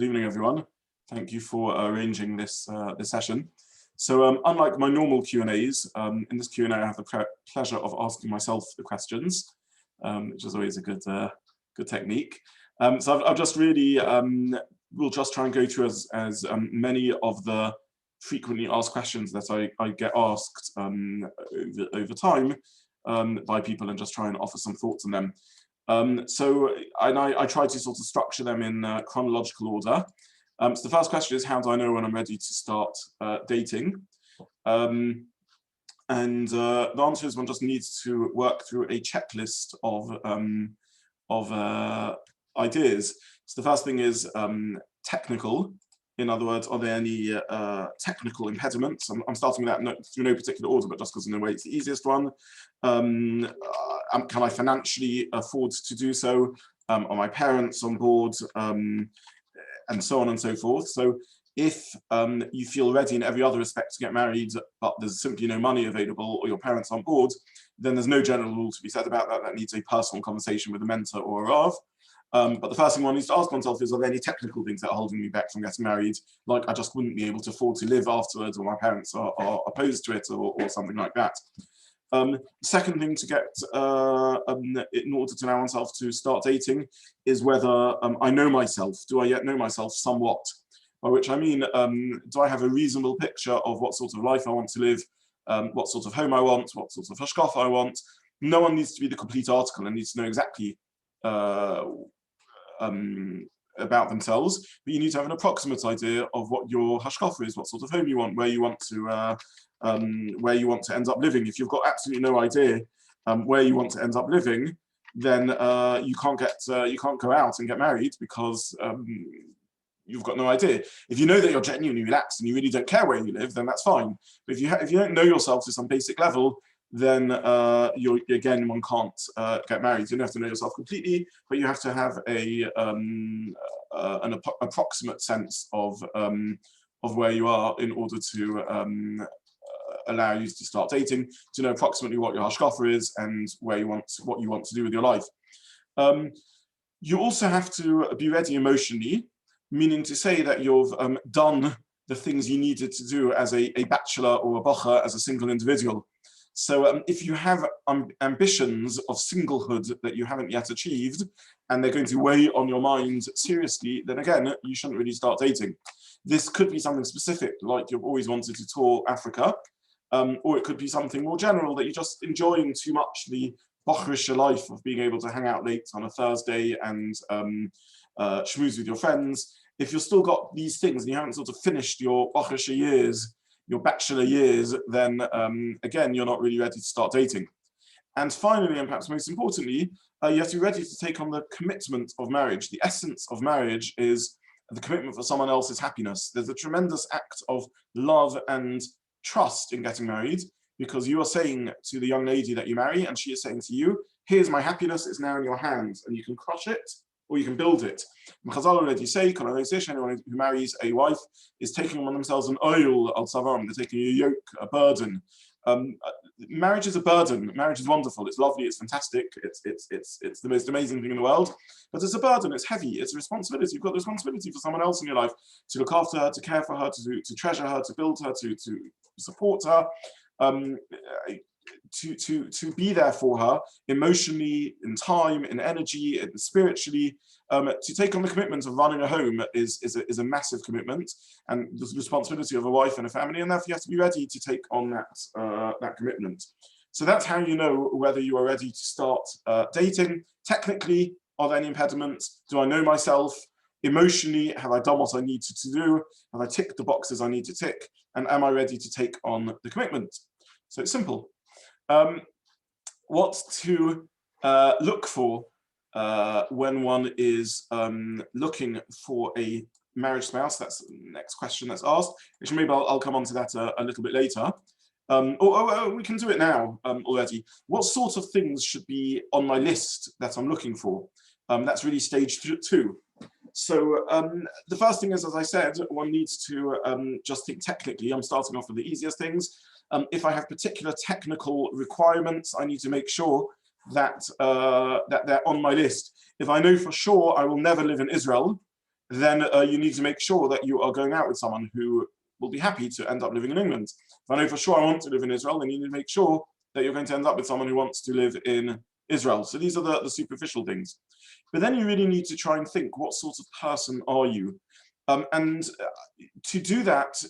Good evening, everyone. Thank you for arranging this session. So unlike my normal Q&As, in this Q&A I have the pleasure of asking myself the questions, which is always a good technique. So I've just really, we'll just try and go through as many of the frequently asked questions that I get asked over time by people and just try and offer some thoughts on them. So I try to sort of structure them in chronological order. So the first question is, how do I know when I'm ready to start dating? And the answer is one just needs to work through a checklist of ideas. So the first thing is technical. In other words, are there any technical impediments? I'm starting with that through no particular order, but just because in a way it's the easiest one. Can I financially afford to do so? Are my parents on board? And so on and so forth. So if you feel ready in every other respect to get married, but there's simply no money available or your parents on board, then there's no general rule to be said about that. That needs a personal conversation with a mentor or a Rav. But the first thing one needs to ask oneself is, are there any technical things that are holding me back from getting married? Like I just wouldn't be able to afford to live afterwards, or my parents are opposed to it, or something like that. Second thing to get in order to allow oneself to start dating is whether I know myself. Do I yet know myself somewhat? By which I mean, do I have a reasonable picture of what sort of life I want to live, what sort of home I want, what sort of hashkafa I want? No one needs to be the complete article and needs to know exactly about themselves, but you need to have an approximate idea of what your hashkafa is, what sort of home you want, where you want to end up living. If you've got absolutely no idea where you want to end up living, then you can't go out and get married because you've got no idea. If you know that you're genuinely relaxed and you really don't care where you live, then that's fine. But if you don't know yourself to some basic level, then again, one can't get married. You don't have to know yourself completely, but you have to have an approximate sense of where you are in order to allow you to start dating, to know approximately what your hashkafa is and what you want to do with your life. You also have to be ready emotionally, meaning to say that you've done the things you needed to do as a bachelor or a bacha, as a single individual. So if you have ambitions of singlehood that you haven't yet achieved, and they're going to weigh on your mind seriously, then again, you shouldn't really start dating. This could be something specific, like you've always wanted to tour Africa, or it could be something more general, that you're just enjoying too much the bochrische life of being able to hang out late on a Thursday and schmooze with your friends. If you've still got these things and you haven't sort of finished your bochrische years, your bachelor years, then again, you're not really ready to start dating. And finally, and perhaps most importantly, you have to be ready to take on the commitment of marriage. The essence of marriage is the commitment for someone else's happiness. There's a tremendous act of love and trust in getting married, because you are saying to the young lady that you marry, and she is saying to you, here's my happiness, it's now in your hands, and you can crush it, or you can build it. Chazal already say, anyone who marries a wife is taking on themselves an oil al savam, they're taking a yoke, a burden. Marriage is a burden. Marriage is wonderful, it's lovely, it's fantastic, it's the most amazing thing in the world, but it's a burden, it's heavy, it's a responsibility. You've got the responsibility for someone else in your life, to look after her, to care for her, to treasure her, to build her, to support her, to be there for her emotionally, in time, in energy, and spiritually. To take on the commitment of running a home is a massive commitment, and the responsibility of a wife and a family, and therefore you have to be ready to take on that commitment. So that's how you know whether you are ready to start dating. Technically, are there any impediments? Do I know myself? Emotionally, have I done what I need to do? Have I ticked the boxes I need to tick? And am I ready to take on the commitment? So it's simple. What to look for when one is looking for a marriage spouse? That's the next question that's asked, which maybe I'll come on to that a little bit later. We can do it now already. What sort of things should be on my list that I'm looking for? That's really stage 2. So the first thing is, as I said, one needs to just think technically. I'm starting off with the easiest things. If I have particular technical requirements, I need to make sure that that they're on my list. If I know for sure I will never live in Israel, then you need to make sure that you are going out with someone who will be happy to end up living in England. If I know for sure I want to live in Israel, then you need to make sure that you're going to end up with someone who wants to live in Israel. So these are the superficial things. But then you really need to try and think, what sort of person are you? And to do that,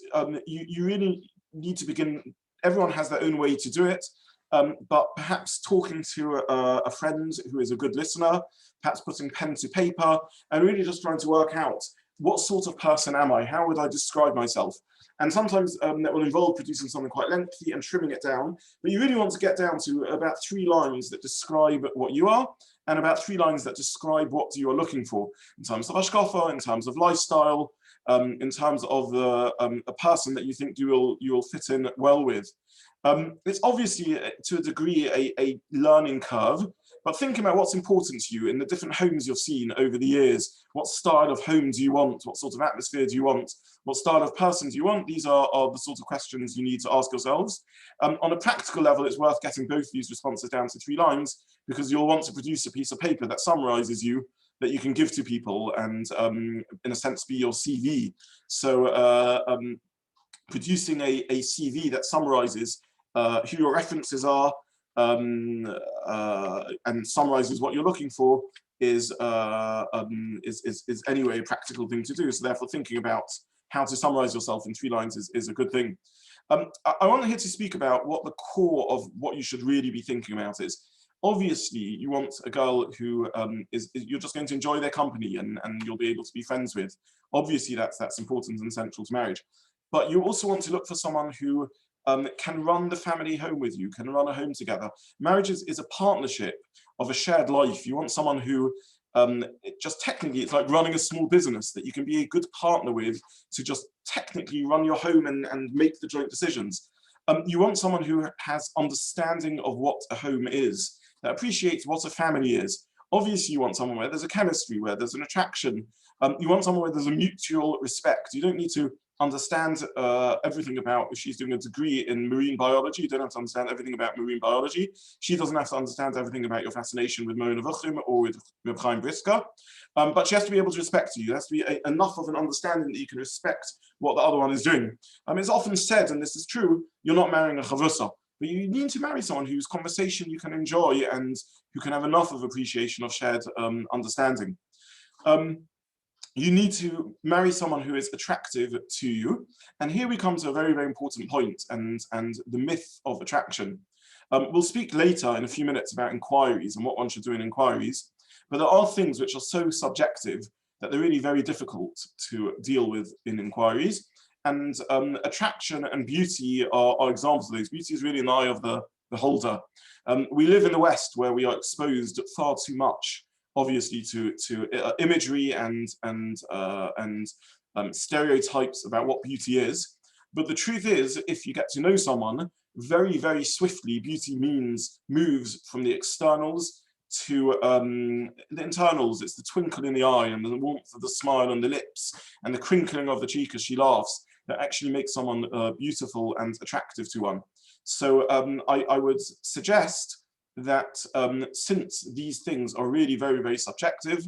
you really need to begin, everyone has their own way to do it, but perhaps talking to a friend who is a good listener, perhaps putting pen to paper, and really just trying to work out, what sort of person am I? How would I describe myself? And sometimes that will involve producing something quite lengthy and trimming it down, but you really want to get down to about 3 lines that describe what you are, and about 3 lines that describe what you are looking for, in terms of hashkafa, in terms of lifestyle, in terms of a person that you think you will fit in well with. It's obviously, to a degree, a learning curve, but think about what's important to you in the different homes you've seen over the years. What style of home do you want? What sort of atmosphere do you want? What style of person do you want? These are the sort of questions you need to ask yourselves. On a practical level, it's worth getting both these responses down to 3 lines, because you'll want to produce a piece of paper that summarizes you, that you can give to people and, in a sense, be your CV. So producing a CV that summarizes who your references are, and summarizes what you're looking for is anyway a practical thing to do. So therefore, thinking about how to summarize yourself in 3 lines is a good thing. I want here to speak about what the core of what you should really be thinking about is. Obviously, you want a girl who you're just going to enjoy their company and you'll be able to be friends with. Obviously, that's important and central to marriage. But you also want to look for someone who can run the family home with you, can run a home together. Marriage is a partnership of a shared life. You want someone who, just technically, it's like running a small business that you can be a good partner with to just technically run your home and make the joint decisions. You want someone who has understanding of what a home is, that appreciates what a family is. Obviously, you want someone where there's a chemistry, where there's an attraction. You want someone where there's a mutual respect. You don't need to understand everything about, if she's doing a degree in marine biology, you don't have to understand everything about marine biology. She doesn't have to understand everything about your fascination with Mona Vuchim or with Chaim Brisker. But she has to be able to respect you. There has to be enough of an understanding that you can respect what the other one is doing. It's often said, and this is true, you're not marrying a chavusa, but you need to marry someone whose conversation you can enjoy and who can have enough of appreciation of shared understanding. You need to marry someone who is attractive to you. And here we come to a very, very important point and the myth of attraction. We'll speak later in a few minutes about inquiries and what one should do in inquiries. But there are things which are so subjective that they're really very difficult to deal with in inquiries. And attraction and beauty are examples of those. Beauty is really in the eye of the beholder. We live in the West where we are exposed far too much, obviously, to imagery and stereotypes about what beauty is. But the truth is, if you get to know someone, very, very swiftly, beauty moves from the externals to the internals. It's the twinkle in the eye and the warmth of the smile on the lips and the crinkling of the cheek as she laughs that actually makes someone beautiful and attractive to one. So I would suggest that since these things are really very, very subjective,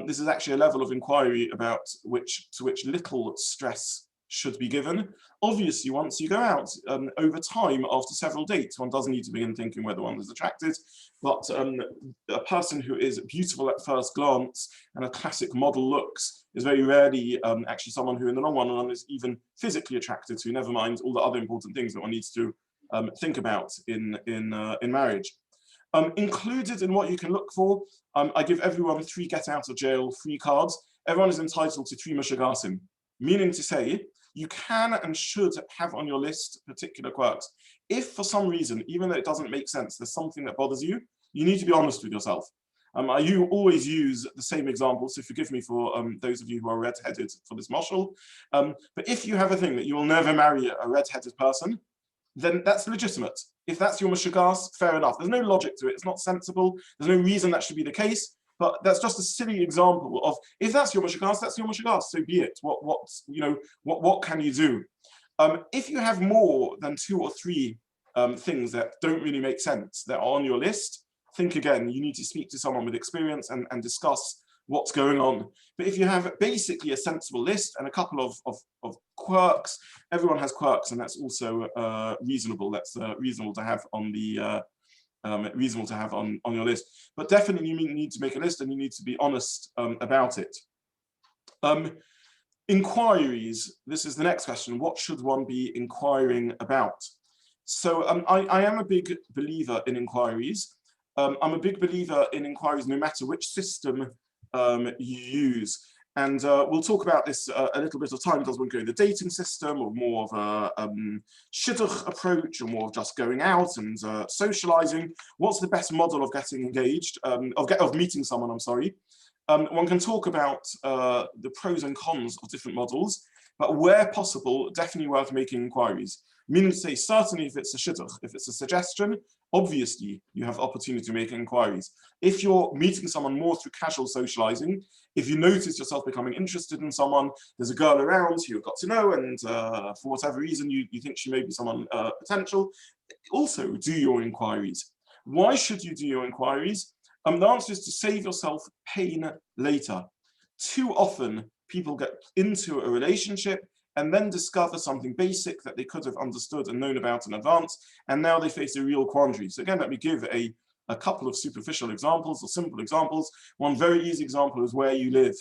this is actually a level of inquiry about to which little stress should be given. Obviously, once you go out, over time, after several dates, one doesn't need to begin thinking whether one is attracted, but a person who is beautiful at first glance and a classic model looks is very rarely actually someone who in the long run one is even physically attracted to, never mind all the other important things that one needs to think about in marriage. Included in what you can look for, I give everyone 3 get out of jail free cards. Everyone is entitled to 3 mushagasim, meaning to say, you can and should have on your list particular quirks. If for some reason, even though it doesn't make sense, there's something that bothers you, you need to be honest with yourself. I always use the same example, so forgive me for those of you who are red-headed for this marshal. But if you have a thing that you will never marry a red-headed person, then that's legitimate. If that's your mashagas, fair enough. There's no logic to it. It's not sensible. There's no reason that should be the case. But that's just a silly example of, if that's your mashagas, that's your mashagas. So be it. What can you do? If you have more than 2 or 3 things that don't really make sense that are on your list, think again. You need to speak to someone with experience and discuss what's going on. But if you have basically a sensible list and a couple of quirks, everyone has quirks, and that's also reasonable. That's reasonable to have on the reasonable to have on your list. But definitely you need to make a list, and you need to be honest about it. Inquiries, this is the next question. What should one be inquiring about? So I am a big believer in inquiries. I'm a big believer in inquiries no matter which system you use. And we'll talk about this a little bit of time. Does one go the dating system, or more of a Shidduch approach, or more of just going out and socializing? What's the best model of getting engaged, of meeting someone, I'm sorry. One can talk about the pros and cons of different models, but where possible, definitely worth making inquiries. Meaning to say, certainly if it's a shidduch, if it's a suggestion, obviously you have opportunity to make inquiries. If you're meeting someone more through casual socializing, if you notice yourself becoming interested in someone, there's a girl around who you've got to know, and for whatever reason you think she may be someone potential, also do your inquiries. Why should you do your inquiries? The answer is to save yourself pain later. Too often people get into a relationship and then discover something basic that they could have understood and known about in advance, and now they face a real quandary. So again, let me give a couple of superficial examples or simple examples. One very easy example is where you live.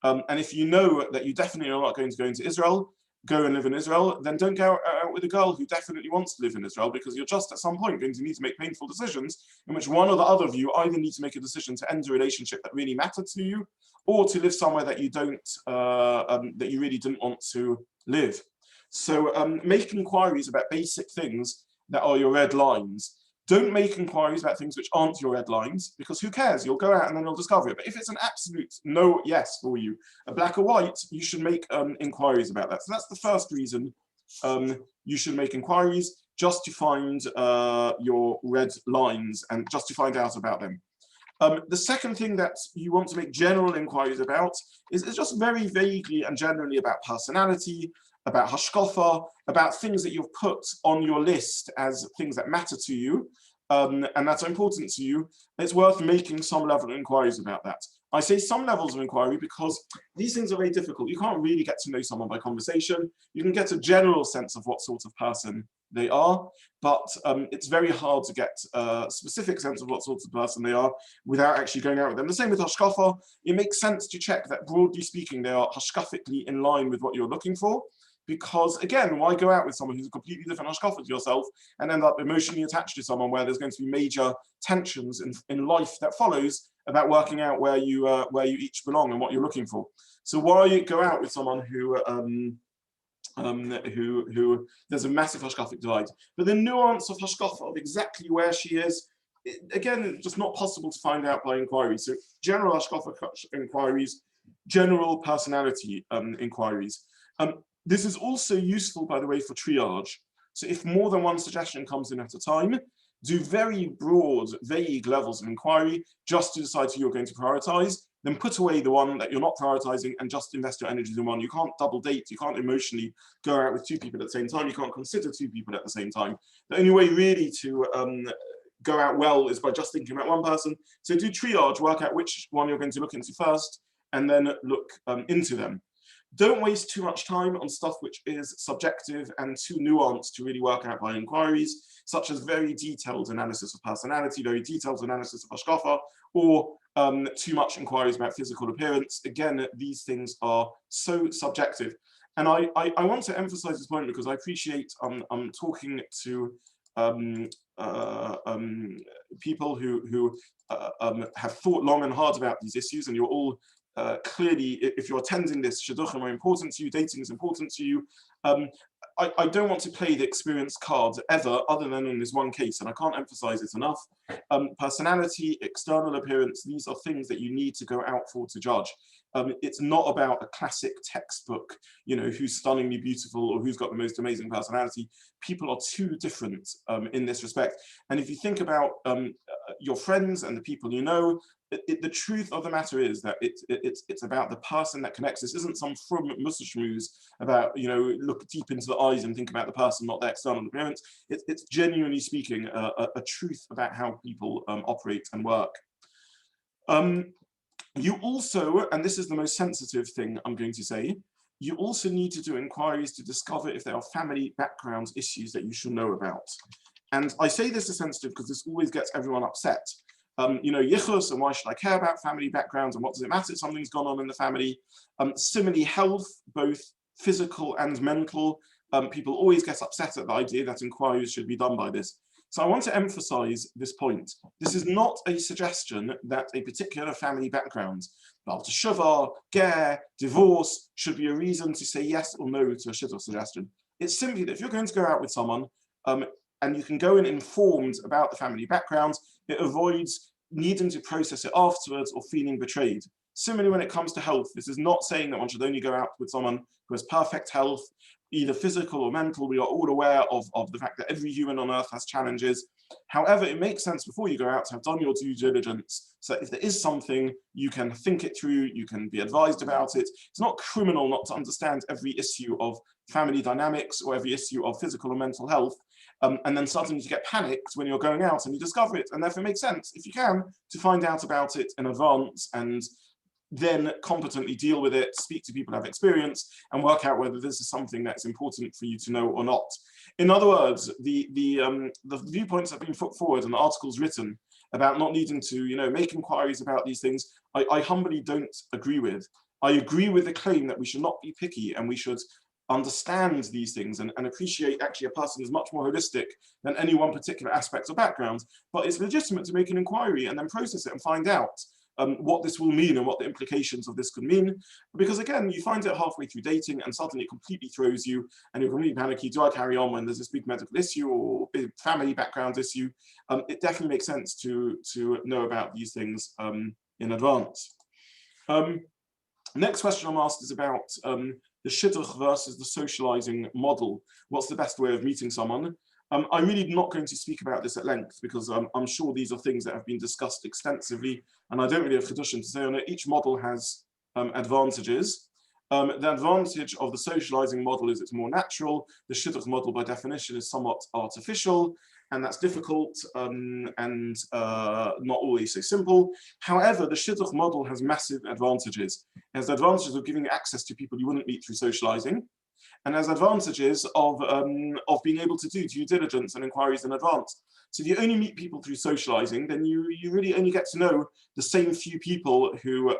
And if you know that you definitely are not going to go into Israel, go and live in Israel, then don't go out with a girl who definitely wants to live in Israel, because you're just at some point going to need to make painful decisions in which one or the other of you either need to make a decision to end a relationship that really mattered to you, or to live somewhere that you don't, that you really didn't want to live. So make inquiries about basic things that are your red lines. Don't make inquiries about things which aren't your red lines, because who cares? You'll go out and then you'll discover it. But if it's an absolute no, yes for you, a black or white, you should make inquiries about that. So that's the first reason you should make inquiries, just to find your red lines and just to find out about them. The second thing that you want to make general inquiries about is just very vaguely and generally about personality, about hashkafa, about things that you've put on your list as things that matter to you and that are important to you. It's worth making some level of inquiries about that. I say some levels of inquiry because these things are very difficult. You can't really get to know someone by conversation. You can get a general sense of what sort of person they are, but it's very hard to get a specific sense of what sort of person they are without actually going out with them. The same with hashkafa. It makes sense to check that, broadly speaking, they are hashkafically in line with what you're looking for. Because again, why go out with someone who's a completely different hashkafa to yourself and end up emotionally attached to someone where there's going to be major tensions in life that follows about working out where you each belong and what you're looking for. So why go out with someone who there's a massive hashkafic divide, but the nuance of hashkafa of exactly where she is, again, it's just not possible to find out by inquiry. So general hashkafa inquiries, general personality inquiries. This is also useful, by the way, for triage. So if more than one suggestion comes in at a time, do very broad, vague levels of inquiry just to decide who you're going to prioritize, then put away the one that you're not prioritizing and just invest your energies in one. You can't double date, you can't emotionally go out with two people at the same time, you can't consider two people at the same time. The only way really to go out well is by just thinking about one person. So do triage, work out which one you're going to look into first, and then look into them. Don't waste too much time on stuff which is subjective and too nuanced to really work out by inquiries, such as very detailed analysis of personality, very detailed analysis of hashkafa, or too much inquiries about physical appearance. Again, these things are so subjective. And I want to emphasize this point because I appreciate I'm talking to people who have thought long and hard about these issues, and you're all clearly, if you're attending this, Shidduchim are important to you, dating is important to you. I don't want to play the experience card ever, other than in this one case, and I can't emphasize it enough. Personality, external appearance, these are things that you need to go out for to judge. It's not about a classic textbook, you know, who's stunningly beautiful or who's got the most amazing personality. People are too different in this respect. And if you think about your friends and the people you know, the truth of the matter is that it's about the person that connects. This isn't some from mussashmoos about, you know, look deep into the eyes and think about the person, not their external appearance. It's genuinely speaking a truth about how people operate and work. You also, and this is the most sensitive thing I'm going to say, you also need to do inquiries to discover if there are family background issues that you should know about. And I say this is sensitive because this always gets everyone upset. You know, yichus, and why should I care about family backgrounds, and what does it matter if something's gone on in the family? Similarly, health, both physical and mental, people always get upset at the idea that inquiries should be done by this. So I want to emphasize this point. This is not a suggestion that a particular family background, Baal Teshuvah, ger, divorce, should be a reason to say yes or no to a shidduch suggestion. It's simply that if you're going to go out with someone, and you can go in informed about the family background, it avoids needing to process it afterwards or feeling betrayed. Similarly, when it comes to health, this is not saying that one should only go out with someone who has perfect health, either physical or mental. We are all aware of the fact that every human on earth has challenges. However, it makes sense before you go out to have done your due diligence, so if there is something, you can think it through, you can be advised about it. It's not criminal not to understand every issue of family dynamics or every issue of physical or mental health, and then suddenly you get panicked when you're going out and you discover it. And therefore it makes sense, if you can, to find out about it in advance and then competently deal with it, speak to people who have experience, and work out whether this is something that's important for you to know or not. In other words, the viewpoints that have been put forward and the articles written about not needing to, you know, make inquiries about these things, I humbly don't agree with. I agree with the claim that we should not be picky and we should understand these things and appreciate actually a person is much more holistic than any one particular aspect or background, but it's legitimate to make an inquiry and then process it and find out what this will mean and what the implications of this could mean. Because again, you find it halfway through dating and suddenly it completely throws you and you're completely panicky. Do I carry on when there's this big medical issue or big family background issue? It definitely makes sense to know about these things in advance. Next question I'm asked is about the Shidduch versus the socializing model. What's the best way of meeting someone? I'm really not going to speak about this at length because I'm sure these are things that have been discussed extensively and I don't really have Chiddushim to say on it. Each model has advantages. The advantage of the socializing model is it's more natural. The Shidduch model by definition is somewhat artificial and that's difficult and not always so simple. However, the Shidduch model has massive advantages. It has the advantages of giving access to people you wouldn't meet through socializing, and has advantages of being able to do due diligence and inquiries in advance. So if you only meet people through socializing, then you really only get to know the same few people who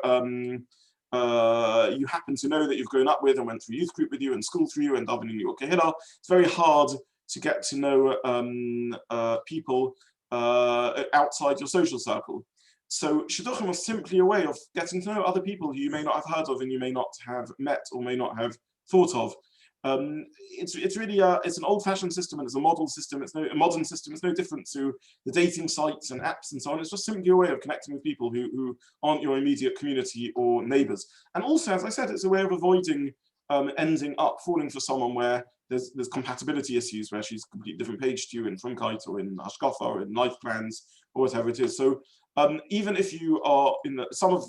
you happen to know that you've grown up with and went through youth group with you and school through you and davening in your kehillah. It's very hard to get to know people outside your social circle. So Shidduchim was simply a way of getting to know other people who you may not have heard of and you may not have met or may not have thought of. It's really it's an old-fashioned system and it's a model system. It's a modern system. It's no different to the dating sites and apps and so on. It's just simply a way of connecting with people who aren't your immediate community or neighbors. And also, as I said, it's a way of avoiding ending up falling for someone where there's compatibility issues, where she's a completely different page to you in Frumkeit or in Hashkafa or in life plans or whatever it is. So even if you are in some of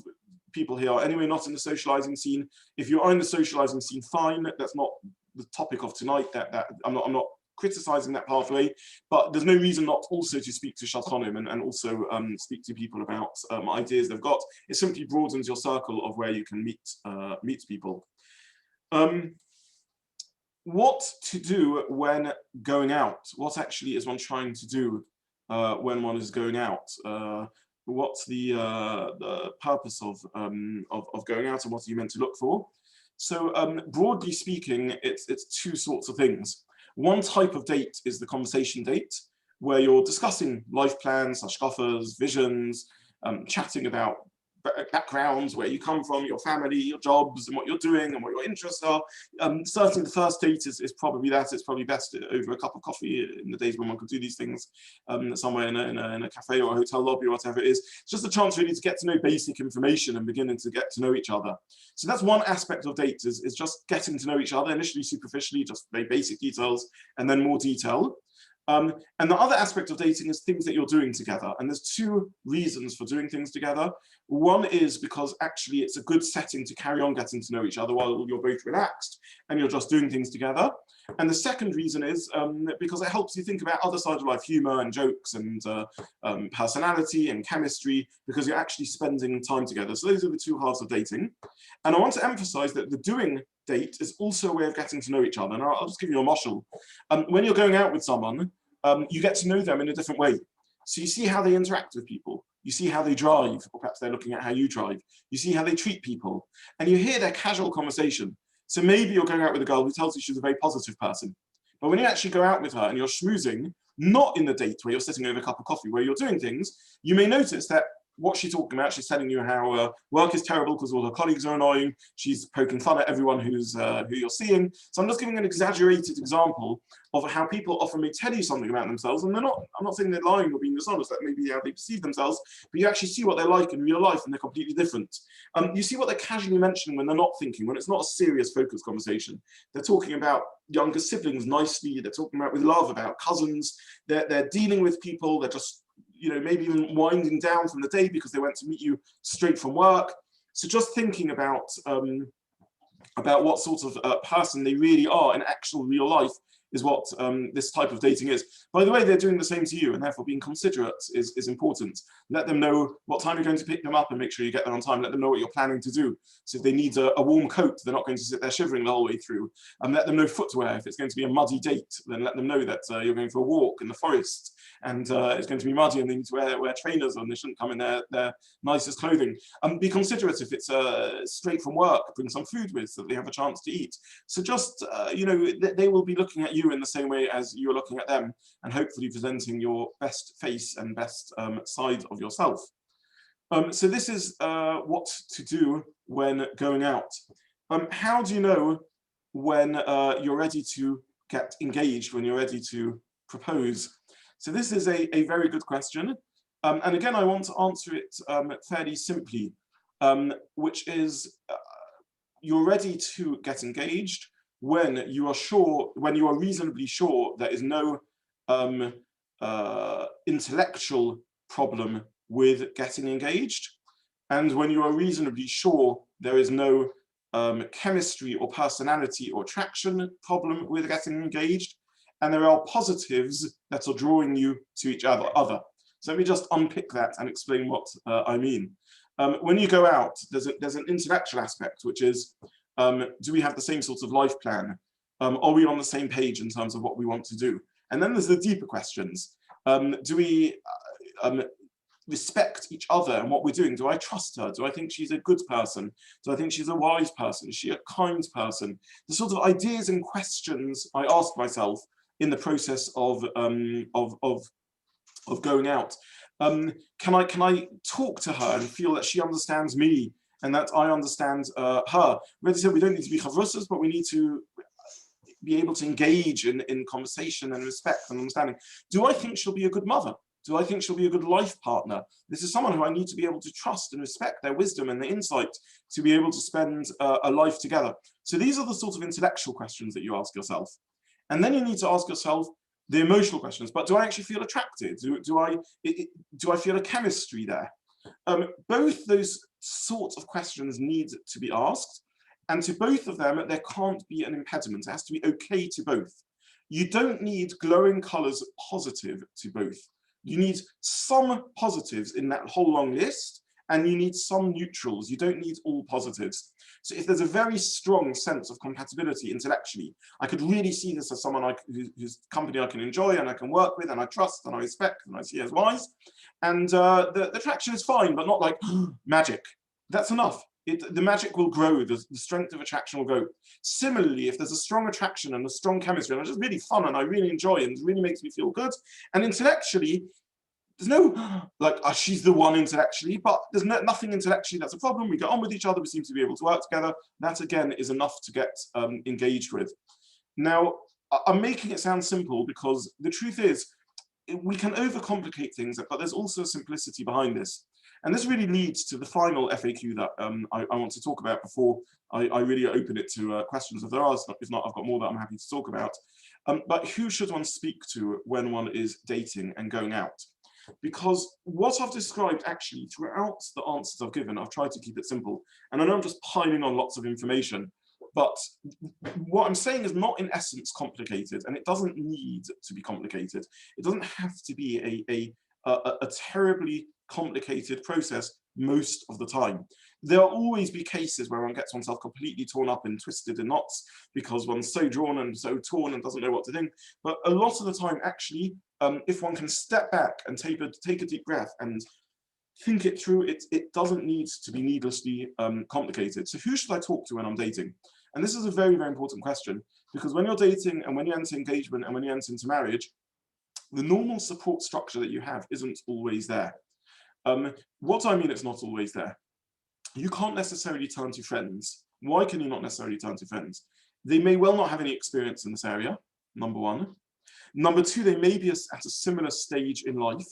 people here are anyway not in the socializing scene, if you are in the socializing scene, fine. That's not the topic of tonight. That I'm not criticizing that pathway, but there's no reason not also to speak to Shadchanim and also speak to people about ideas they've got. It simply broadens your circle of where you can meet people. What to do when going out? What actually is one trying to do when one is going out? What's the purpose of going out and what are you meant to look for? So broadly speaking, it's two sorts of things. One type of date is the conversation date, where you're discussing life plans, hashkafas, visions, chatting about backgrounds, where you come from, your family, your jobs, and what you're doing, and what your interests are. Certainly the first date is probably that. It's probably best over a cup of coffee in the days when one could do these things, somewhere in a cafe or a hotel lobby or whatever it is. It's just a chance really to get to know basic information and beginning to get to know each other. So that's one aspect of dates, is just getting to know each other, initially superficially, just very basic details, and then more detail. And the other aspect of dating is things that you're doing together. And there's two reasons for doing things together. One is because actually it's a good setting to carry on getting to know each other while you're both relaxed and you're just doing things together. And the second reason is because it helps you think about other sides of life, humor and jokes and personality and chemistry, because you're actually spending time together. So those are the two halves of dating. And I want to emphasize that the doing date is also a way of getting to know each other. And I'll just give you a moshel. When you're going out with someone, you get to know them in a different way. So you see how they interact with people. You see how they drive, or perhaps they're looking at how you drive. You see how they treat people. And you hear their casual conversation. So maybe you're going out with a girl who tells you she's a very positive person. But when you actually go out with her and you're schmoozing, not in the date where you're sitting over a cup of coffee, where you're doing things, you may notice that what she's talking about, she's telling you how work is terrible because all her colleagues are annoying. She's poking fun at everyone who you're seeing. So I'm just giving an exaggerated example of how people often may tell you something about themselves, and they're not. I'm not saying they're lying or being dishonest. That may be how they perceive themselves, but you actually see what they're like in real life, and they're completely different. You see what they're casually mentioning when they're not thinking, when it's not a serious, focused conversation. They're talking about younger siblings nicely. They're talking about with love about cousins. They're dealing with people. They're just, maybe even winding down from the day because they went to meet you straight from work. So just thinking about what sort of person they really are in actual real life is what this type of dating is. By the way, they're doing the same to you, and therefore being considerate is important. Let them know what time you're going to pick them up and make sure you get there on time. Let them know what you're planning to do. So if they need a warm coat, they're not going to sit there shivering the whole way through. Let them know footwear. If it's going to be a muddy date, then let them know that you're going for a walk in the forest and it's going to be muddy and they need to wear trainers and they shouldn't come in their nicest clothing. Be considerate if it's straight from work, bring some food with so that they have a chance to eat. So just, they will be looking at you in the same way as you're looking at them, and hopefully presenting your best face and best side of yourself. So this is what to do when going out. How do you know when you're ready to get engaged, when you're ready to propose? So this is a very good question. And again, I want to answer it fairly simply, which is you're ready to get engaged when you are reasonably sure there is no intellectual problem with getting engaged, and when you are reasonably sure there is no chemistry or personality or attraction problem with getting engaged, and there are positives that are drawing you to each other. So let me just unpick that and explain what I mean. When you go out, there's an intellectual aspect, which is, do we have the same sort of life plan? Are we on the same page in terms of what we want to do? And then there's the deeper questions. Do we respect each other and what we're doing? Do I trust her? Do I think she's a good person? Do I think she's a wise person? Is she a kind person? The sort of ideas and questions I ask myself in the process of going out. Can I talk to her and feel that she understands me and that I understand her? As I said, we don't need to be chavrusas, but we need to be able to engage in conversation and respect and understanding. Do I think she'll be a good mother? Do I think she'll be a good life partner? This is someone who I need to be able to trust and respect their wisdom and their insight to be able to spend a life together. So these are the sort of intellectual questions that you ask yourself. And then you need to ask yourself the emotional questions. But do I actually feel attracted? Do I feel a chemistry there? Both those sorts of questions need to be asked. And to both of them, there can't be an impediment. It has to be okay to both. You don't need glowing colors positive to both. You need some positives in that whole long list, and you need some neutrals. You don't need all positives. So if there's a very strong sense of compatibility intellectually, I could really see this as someone whose company I can enjoy and I can work with and I trust and I respect and I see as wise. And the attraction is fine, but not like magic. That's enough. The magic will grow, the strength of attraction will grow. Similarly, if there's a strong attraction and a strong chemistry, and it's just really fun and I really enjoy it and it really makes me feel good, and intellectually, there's no, she's the one intellectually, but there's nothing intellectually that's a problem. We get on with each other, we seem to be able to work together. That, again, is enough to get engaged with. Now, I'm making it sound simple because the truth is, we can overcomplicate things, but there's also simplicity behind this. And this really leads to the final FAQ that I want to talk about before I really open it to questions. If there are, if not, I've got more that I'm happy to talk about. But who should one speak to when one is dating and going out? Because what I've described actually throughout the answers I've given, I've tried to keep it simple. And I know I'm just piling on lots of information, but what I'm saying is not in essence complicated, and it doesn't need to be complicated. It doesn't have to be a terribly complicated process most of the time. There'll always be cases where one gets oneself completely torn up and twisted in knots because one's so drawn and so torn and doesn't know what to think. But a lot of the time, actually, if one can step back and take a deep breath and think it through, it doesn't need to be needlessly complicated. So who should I talk to when I'm dating? And this is a very, very important question, because when you're dating and when you enter engagement and when you enter into marriage, the normal support structure that you have isn't always there. What I mean it's not always there. You can't necessarily turn to friends. Why can you not necessarily turn to friends? They may well not have any experience in this area, number one. Number two, they may be at a similar stage in life,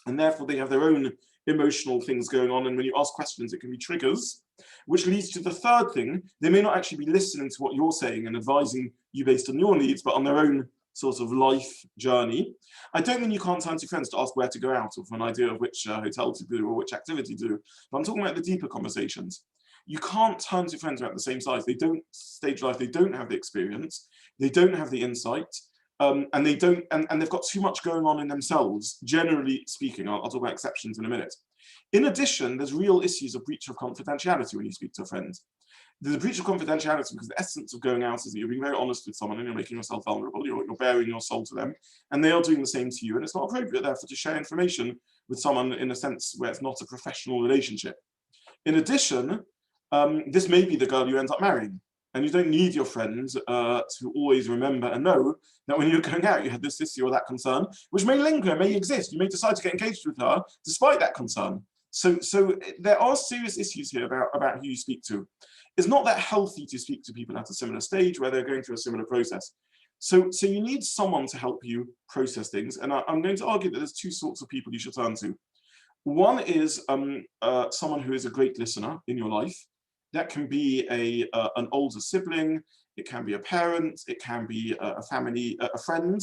and therefore they have their own emotional things going on, and when you ask questions, it can be triggers, which leads to the third thing. They may not actually be listening to what you're saying and advising you based on your needs, but on their own sort of life journey. I don't mean you can't turn to friends to ask where to go out or for an idea of which hotel to do or which activity to do, but I'm talking about the deeper conversations. You can't turn to friends about the same size. They don't stage life, they don't have the experience, they don't have the insight, and they don't, and they've got too much going on in themselves, generally speaking. I'll talk about exceptions in a minute. In addition, there's real issues of breach of confidentiality when you speak to a friend. There's a breach of confidentiality because the essence of going out is that you're being very honest with someone and you're making yourself vulnerable, you're bearing your soul to them, and they are doing the same to you, and it's not appropriate, therefore, to share information with someone in a sense where it's not a professional relationship. In addition, this may be the girl you end up marrying, and you don't need your friends to always remember and know that when you're going out, you had this issue or that concern, which may linger, may exist. You may decide to get engaged with her despite that concern. So there are serious issues here about who you speak to. It's not that healthy to speak to people at a similar stage where they're going through a similar process. So you need someone to help you process things. And I'm going to argue that there's two sorts of people you should turn to. One is someone who is a great listener in your life. That can be an older sibling, it can be a parent, it can be a family, a friend,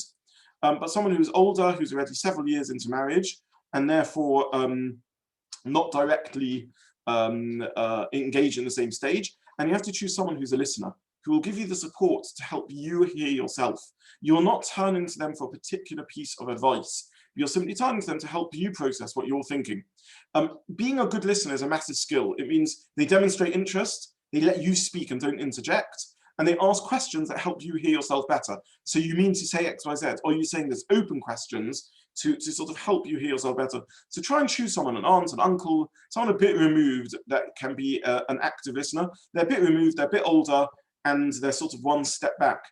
but someone who's older, who's already several years into marriage, and therefore not directly engaged in the same stage. And you have to choose someone who's a listener, who will give you the support to help you hear yourself. You're not turning to them for a particular piece of advice. You're simply turning to them to help you process what you're thinking. Being a good listener is a massive skill. It means they demonstrate interest, they let you speak and don't interject, and they ask questions that help you hear yourself better. So you mean to say X, Y, Z, or are you saying there's open questions to sort of help you hear yourself better? So try and choose someone, an aunt, an uncle, someone a bit removed that can be an active listener. They're a bit removed, they're a bit older, and they're sort of one step back.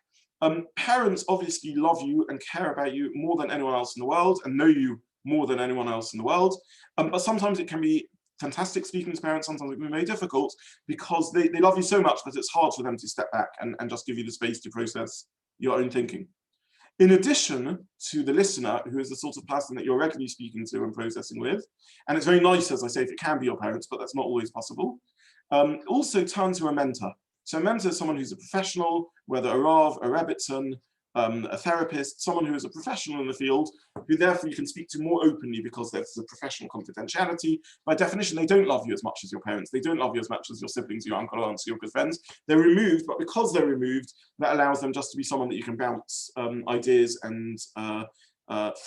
Parents obviously love you and care about you more than anyone else in the world and know you more than anyone else in the world. But sometimes it can be fantastic speaking to parents, sometimes it can be very difficult because they love you so much that it's hard for them to step back and just give you the space to process your own thinking. In addition to the listener, who is the sort of person that you're regularly speaking to and processing with, and it's very nice, as I say, if it can be your parents, but that's not always possible, also turn to a mentor. So a mentor is someone who's a professional, whether a Rav, a Rebbitzin, a therapist, someone who is a professional in the field, who therefore you can speak to more openly because there's a professional confidentiality. By definition, they don't love you as much as your parents. They don't love you as much as your siblings, your uncle, aunts, your good friends. They're removed, but because they're removed, that allows them just to be someone that you can bounce ideas and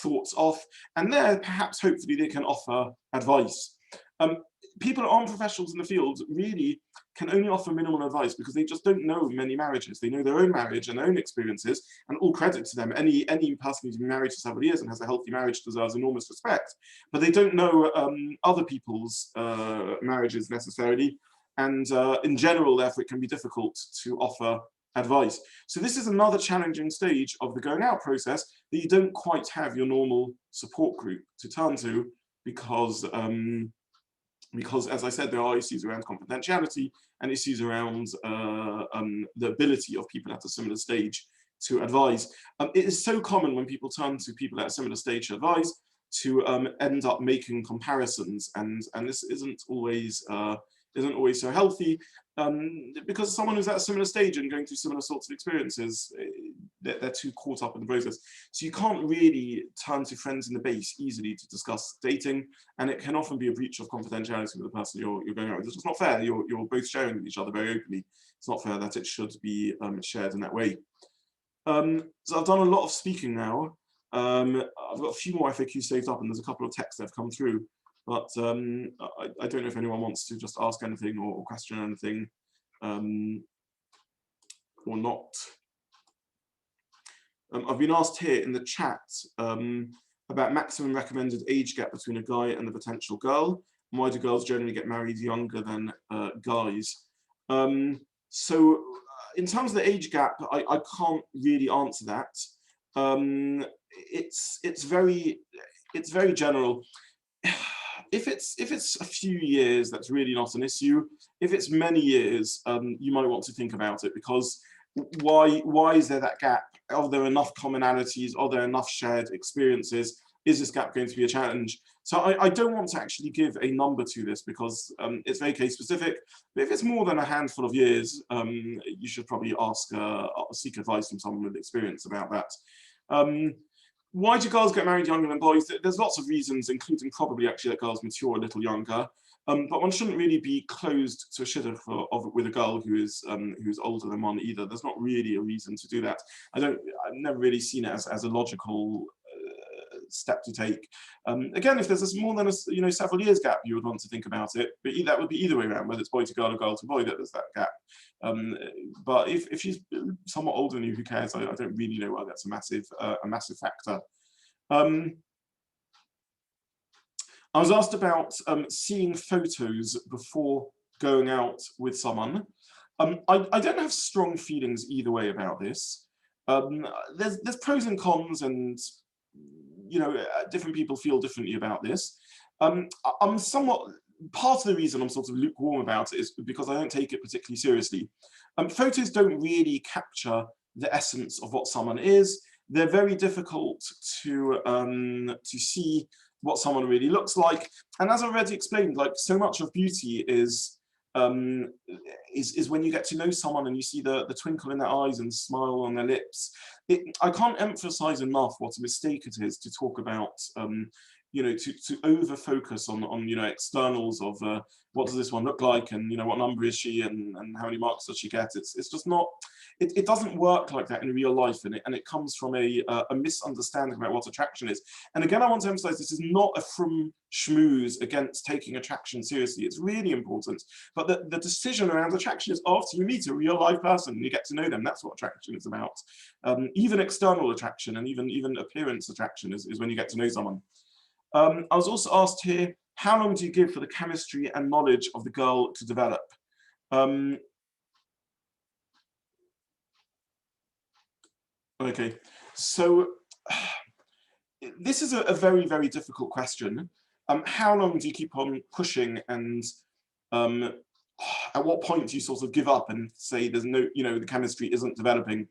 thoughts off. And there, perhaps, hopefully, they can offer advice. People who aren't professionals in the field really can only offer minimal advice because they just don't know many marriages. They know their own marriage and their own experiences, and all credit to them. Any person who's been married for several years and has a healthy marriage deserves enormous respect, but they don't know other people's marriages necessarily, and in general, therefore, it can be difficult to offer advice. So this is another challenging stage of the going out process that you don't quite have your normal support group to turn to because as I said, there are issues around confidentiality and issues around the ability of people at a similar stage to advise. It is so common when people turn to people at a similar stage to advise to end up making comparisons, and this isn't always so healthy, because someone who's at a similar stage and going through similar sorts of experiences, they're too caught up in the process. So you can't really turn to friends in the base easily to discuss dating, and it can often be a breach of confidentiality with the person you're going out with. It's just not fair. You're both sharing with each other very openly. It's not fair that it should be shared in that way. So I've done a lot of speaking now. I've got a few more FAQs saved up, and there's a couple of texts that have come through. But I don't know if anyone wants to just ask anything or question anything or not. I've been asked here in the chat about maximum recommended age gap between a guy and the potential girl. And why do girls generally get married younger than guys? So in terms of the age gap, I can't really answer that. It's very general. If it's a few years, that's really not an issue. If it's many years, you might want to think about it, because why is there that gap? Are there enough commonalities? Are there enough shared experiences? Is this gap going to be a challenge? So I don't want to actually give a number to this, because it's very case specific. But if it's more than a handful of years, you should probably seek advice from someone with experience about that. Why do girls get married younger than boys? There's lots of reasons, including probably actually that girls mature a little younger. But one shouldn't really be closed to a shidduch with a girl who's older than one either. There's not really a reason to do that. I've never really seen it as a logical step to take. Again, if there's more than a several years gap, you would want to think about it. But that would be either way around, whether it's boy to girl or girl to boy, that there's that gap. But if she's somewhat older than you, who cares? I don't really know why that's a massive factor. I was asked about seeing photos before going out with someone. I don't have strong feelings either way about this. There's pros and cons, and different people feel differently about this. I'm somewhat, part of the reason I'm sort of lukewarm about it is because I don't take it particularly seriously. Photos don't really capture the essence of what someone is. They're very difficult to see what someone really looks like. And as I already explained, like, so much of beauty is when you get to know someone and you see the twinkle in their eyes and smile on their lips. I can't emphasize enough what a mistake it is to talk about, to over focus on externals of what does this one look like, and what number is she, and how many marks does she get. It's just not. It doesn't work like that in real life, and it comes from a misunderstanding about what attraction is. And again, I want to emphasize this is not a frum schmooze against taking attraction seriously. It's really important. But the decision around attraction is after you meet a real life person and you get to know them. That's what attraction is about. Even external attraction and even appearance attraction is when you get to know someone. I was also asked here, how long do you give for the chemistry and knowledge of the girl to develop? Okay, so this is a very, very difficult question. How long do you keep on pushing, and at what point do you sort of give up and say there's no, the chemistry isn't developing?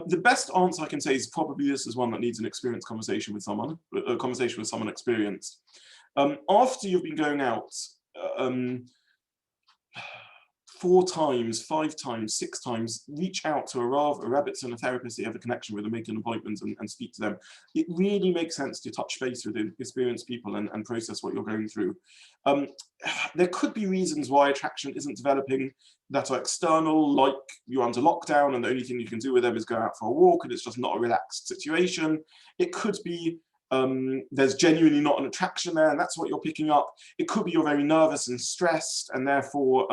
The best answer I can say is probably this is one that needs an experienced conversation with someone, a conversation with someone experienced. After you've been going out 4 times, 5 times, 6 times, reach out to a Rav, a Rabbit, and a therapist that you have a connection with, and make an appointment and speak to them. It really makes sense to touch base with experienced people and process what you're going through. There could be reasons why attraction isn't developing that are external, like you're under lockdown and the only thing you can do with them is go out for a walk, and it's just not a relaxed situation. It could be there's genuinely not an attraction there, and that's what you're picking up. It could be you're very nervous and stressed, and therefore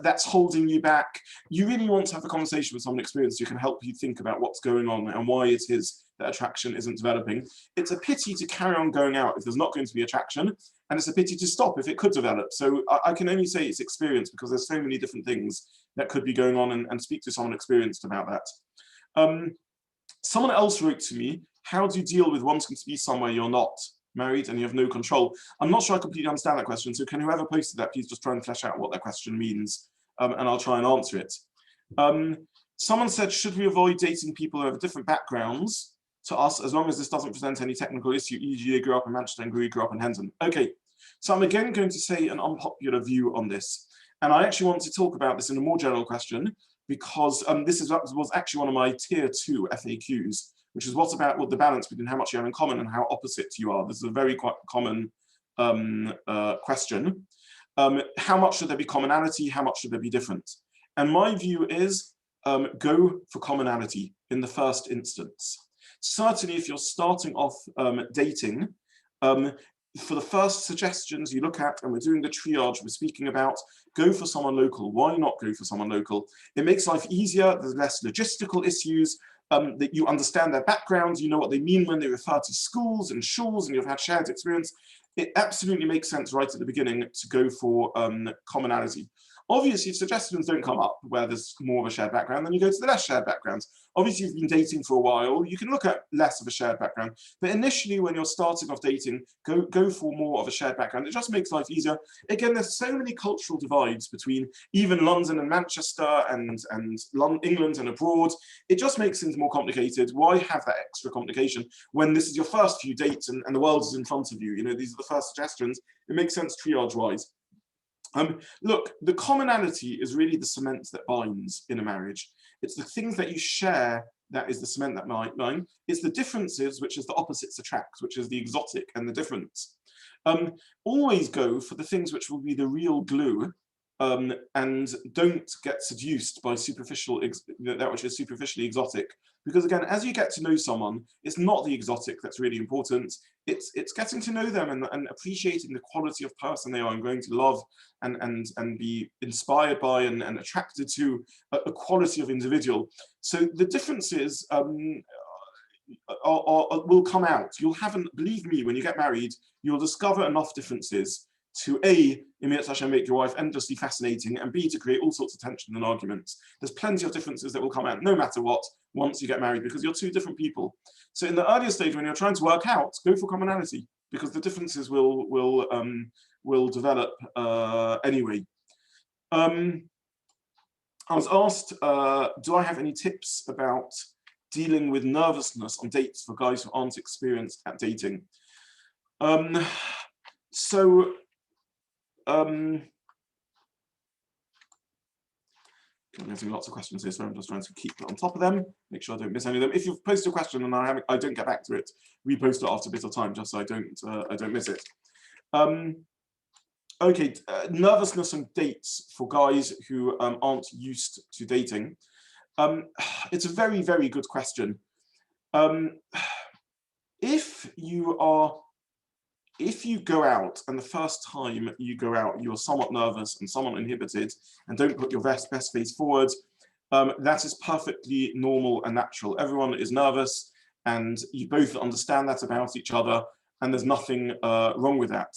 that's holding you back. You really want to have a conversation with someone experienced who can help you think about what's going on and why it is that attraction isn't developing. It's a pity to carry on going out if there's not going to be attraction, and it's a pity to stop if it could develop. So I can only say it's experience, because there's so many different things that could be going on, and speak to someone experienced about that. Someone else wrote to me, how do you deal with wanting to be somewhere you're not married and you have no control? I'm not sure I completely understand that question, so can whoever posted that please just try and flesh out what that question means, and I'll try and answer it. Someone said, should we avoid dating people who have different backgrounds to us as long as this doesn't present any technical issue, e.g. they grew up in Manchester and grew up in Hendon. Okay, so I'm again going to say an unpopular view on this. And I actually want to talk about this in a more general question because this was actually one of my tier 2 FAQs, which is what the balance between how much you have in common and how opposite you are. This is a very quite common question. How much should there be commonality? How much should there be difference? And my view is go for commonality in the first instance. Certainly if you're starting off dating, for the first suggestions you look at, and we're doing the triage we're speaking about, go for someone local. Why not go for someone local? It makes life easier, there's less logistical issues, that you understand their backgrounds, you know what they mean when they refer to schools and shuls, and you've had shared experience. It absolutely makes sense right at the beginning to go for commonality. Obviously, if suggestions don't come up where there's more of a shared background, then you go to the less shared backgrounds. Obviously, if you've been dating for a while, you can look at less of a shared background. But initially, when you're starting off dating, go for more of a shared background. It just makes life easier. Again, there's so many cultural divides between even London and Manchester and England and abroad. It just makes things more complicated. Why have that extra complication when this is your first few dates and the world is in front of you? You know, these are the first suggestions. It makes sense triage-wise. Look, the commonality is really the cement that binds in a marriage. It's the things that you share that is the cement that bind. It's the differences, which is the opposites attract, which is the exotic and the difference. Always go for the things which will be the real glue, and don't get seduced by that which is superficially exotic. Because again, as you get to know someone, it's not the exotic that's really important. It's getting to know them and appreciating the quality of person they are and going to love and be inspired by and attracted to a quality of individual. So the differences will come out. Believe me, when you get married, you'll discover enough differences to A, Hashem, make your wife endlessly fascinating, and B, to create all sorts of tension and arguments. There's plenty of differences that will come out no matter what once you get married, because you're two different people. So in the earlier stage, when you're trying to work out, go for commonality, because the differences will develop anyway. I was asked, do I have any tips about dealing with nervousness on dates for guys who aren't experienced at dating? I'm getting lots of questions here, so I'm just trying to keep on top of them, make sure I don't miss any of them. If you've posted a question and I don't get back to it, repost it after a bit of time, just so I don't miss it. Okay, nervousness on dates for guys who aren't used to dating. It's a very, very good question. If you go out and the first time you go out, you're somewhat nervous and somewhat inhibited and don't put your best face forward, that is perfectly normal and natural. Everyone is nervous and you both understand that about each other, and there's nothing wrong with that.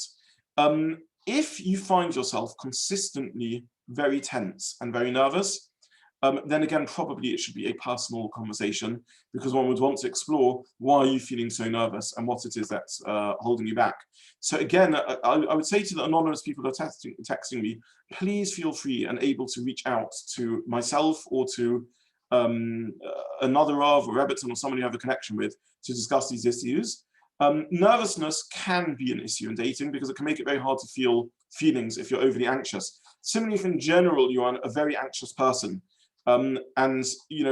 If you find yourself consistently very tense and very nervous, then again, probably it should be a personal conversation, because one would want to explore why are you feeling so nervous and what it is that's holding you back. So again, I would say to the anonymous people who are texting me, please feel free and able to reach out to myself or to another Rav or Rebbitzin or someone you have a connection with to discuss these issues. Nervousness can be an issue in dating because it can make it very hard to feel feelings if you're overly anxious. Similarly, if in general you are a very anxious person, and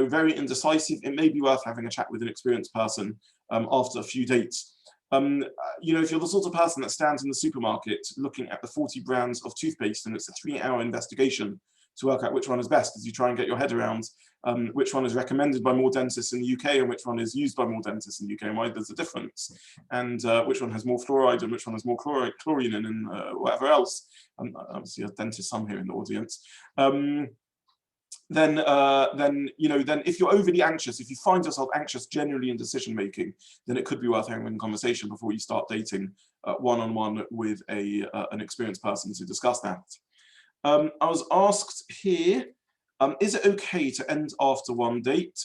very indecisive, it may be worth having a chat with an experienced person after a few dates. If you're the sort of person that stands in the supermarket looking at the 40 brands of toothpaste and it's a 3-hour investigation to work out which one is best as you try and get your head around which one is recommended by more dentists in the UK and which one is used by more dentists in the UK and why there's a difference, and which one has more fluoride and which one has more chlorine and whatever else. Obviously, a dentist, some here in the audience. Then if you're overly anxious, if you find yourself anxious generally in decision making, then it could be worth having a conversation before you start dating one-on-one with an experienced person to discuss that. I was asked here, is it okay to end after one date?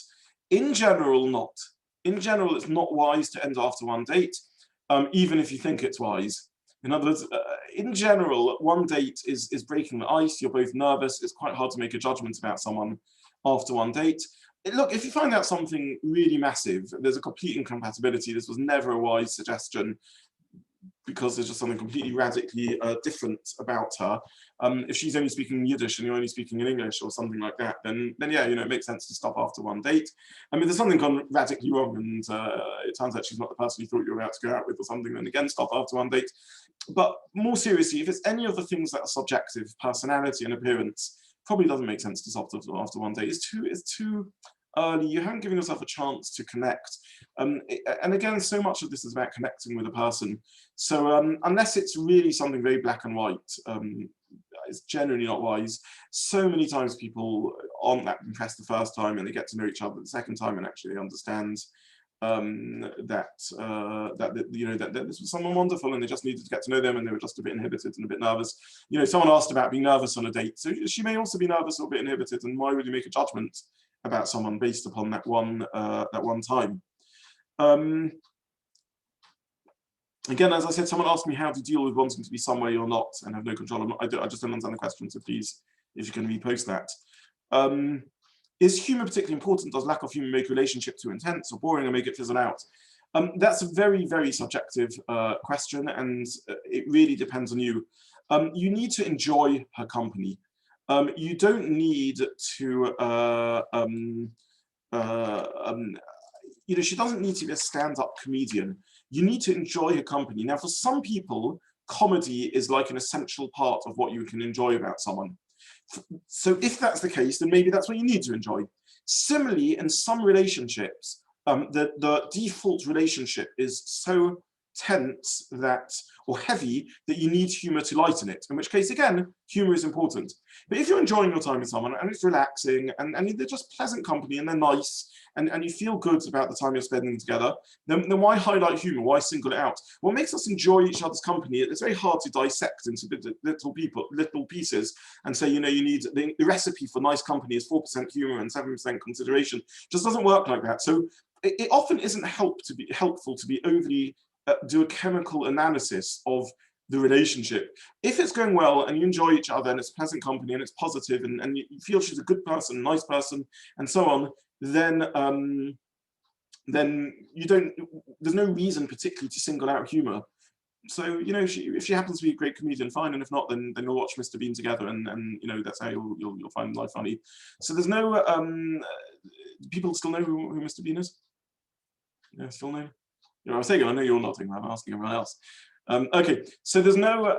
In general, not. In general, it's not wise to end after one date, even if you think it's wise. In other words, in general, one date is breaking the ice. You're both nervous. It's quite hard to make a judgment about someone after one date. look, if you find out something really massive, there's a complete incompatibility, this was never a wise suggestion, because there's just something completely radically different about her. If she's only speaking Yiddish and you're only speaking in English or something like that, then yeah, it makes sense to stop after one date. I mean, there's something gone radically wrong, and it turns out she's not the person you thought you were about to go out with or something, then again, stop after one date. But more seriously, if it's any of the things that are subjective, personality and appearance, probably doesn't make sense to stop after one date. It's too early. You haven't given yourself a chance to connect. And again, so much of this is about connecting with a person. So unless it's really something very black and white, it's generally not wise. So many times people aren't that impressed the first time and they get to know each other the second time and actually understand that this was someone wonderful and they just needed to get to know them and they were just a bit inhibited and a bit nervous. Someone asked about being nervous on a date. So she may also be nervous or a bit inhibited, and why would you make a judgment about someone based upon that one time? Again, as I said, someone asked me how to deal with wanting to be some way or not and have no control. I just don't understand the question, so please, if you can repost that. Is humor particularly important? Does lack of humor make a relationship too intense or boring or make it fizzle out? That's a very, very subjective question, and it really depends on you. You need to enjoy her company. You don't need to, she doesn't need to be a stand-up comedian. You need to enjoy her company. Now, for some people, comedy is like an essential part of what you can enjoy about someone. So if that's the case, then maybe that's what you need to enjoy. Similarly, in some relationships, the default relationship is so tense or heavy that you need humor to lighten it, in which case, again, humor is important. But if you're enjoying your time with someone and it's relaxing and they're just pleasant company and they're nice and you feel good about the time you're spending together, then why highlight humor? Why single it out? What makes us enjoy each other's company, it's very hard to dissect into little pieces and say, you need the recipe for nice company is 4% humor and 7% consideration. It just doesn't work like that. So it often isn't helpful to be overly do a chemical analysis of the relationship. If it's going well and you enjoy each other and it's pleasant company and it's positive and you feel she's a good person, nice person, and so on, then there's no reason particularly to single out humor. So if she happens to be a great comedian, fine, and if not, then you'll watch Mr. Bean together, and that's how you'll find life funny. So there's no people still know who Mr. Bean is? Yeah, still know. I was saying, I know you're nodding, I'm asking everyone else. Okay, so there's no,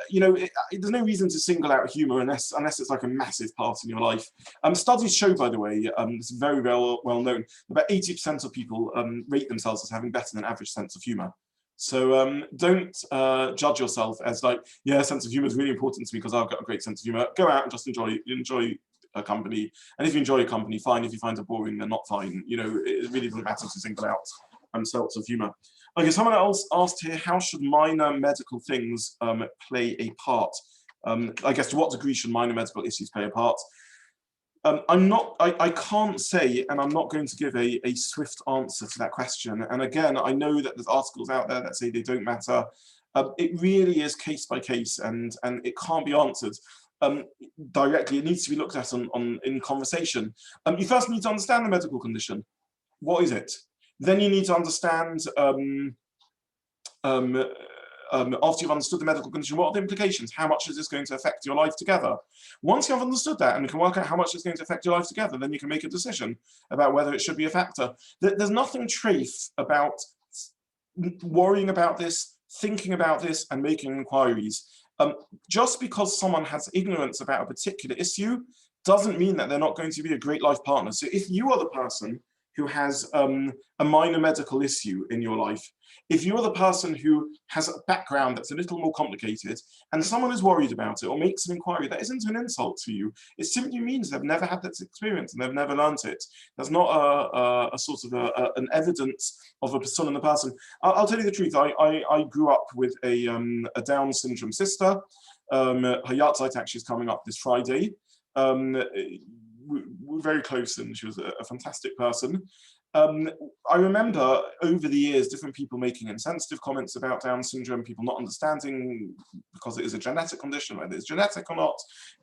there's no reason to single out humor unless it's like a massive part in your life. Studies show, by the way, it's very well known, about 80% of people rate themselves as having better than average sense of humor. So don't judge yourself as like, yeah, sense of humor is really important to me because I've got a great sense of humor. Go out and just enjoy a company, and if you enjoy a company, fine. If you find it boring, then not fine. It really doesn't matter to single out sense of humor. Okay, someone else asked here, how should minor medical things play a part? I guess to what degree should minor medical issues play a part? I can't say, and I'm not going to give a swift answer to that question. And again, I know that there's articles out there that say they don't matter. It really is case by case, and it can't be answered directly. It needs to be looked at in conversation. You first need to understand the medical condition. What is it? Then you need to understand, after you've understood the medical condition, what are the implications? How much is this going to affect your life together? Once you've understood that and you can work out how much it's going to affect your life together, then you can make a decision about whether it should be a factor. There's nothing trace about worrying about this, thinking about this, and making inquiries. Just because someone has ignorance about a particular issue doesn't mean that they're not going to be a great life partner. So if you are the person who has a minor medical issue in your life, if you're the person who has a background that's a little more complicated and someone is worried about it or makes an inquiry, that isn't an insult to you. It simply means they've never had that experience and they've never learned it. That's not a sort of an evidence of a persona in the person. I'll tell you the truth. I grew up with a Down syndrome sister. Her yahrzeit actually is coming up this Friday. We're very close and she was a fantastic person. I remember over the years, different people making insensitive comments about Down syndrome, people not understanding because it is a genetic condition, whether it's genetic or not,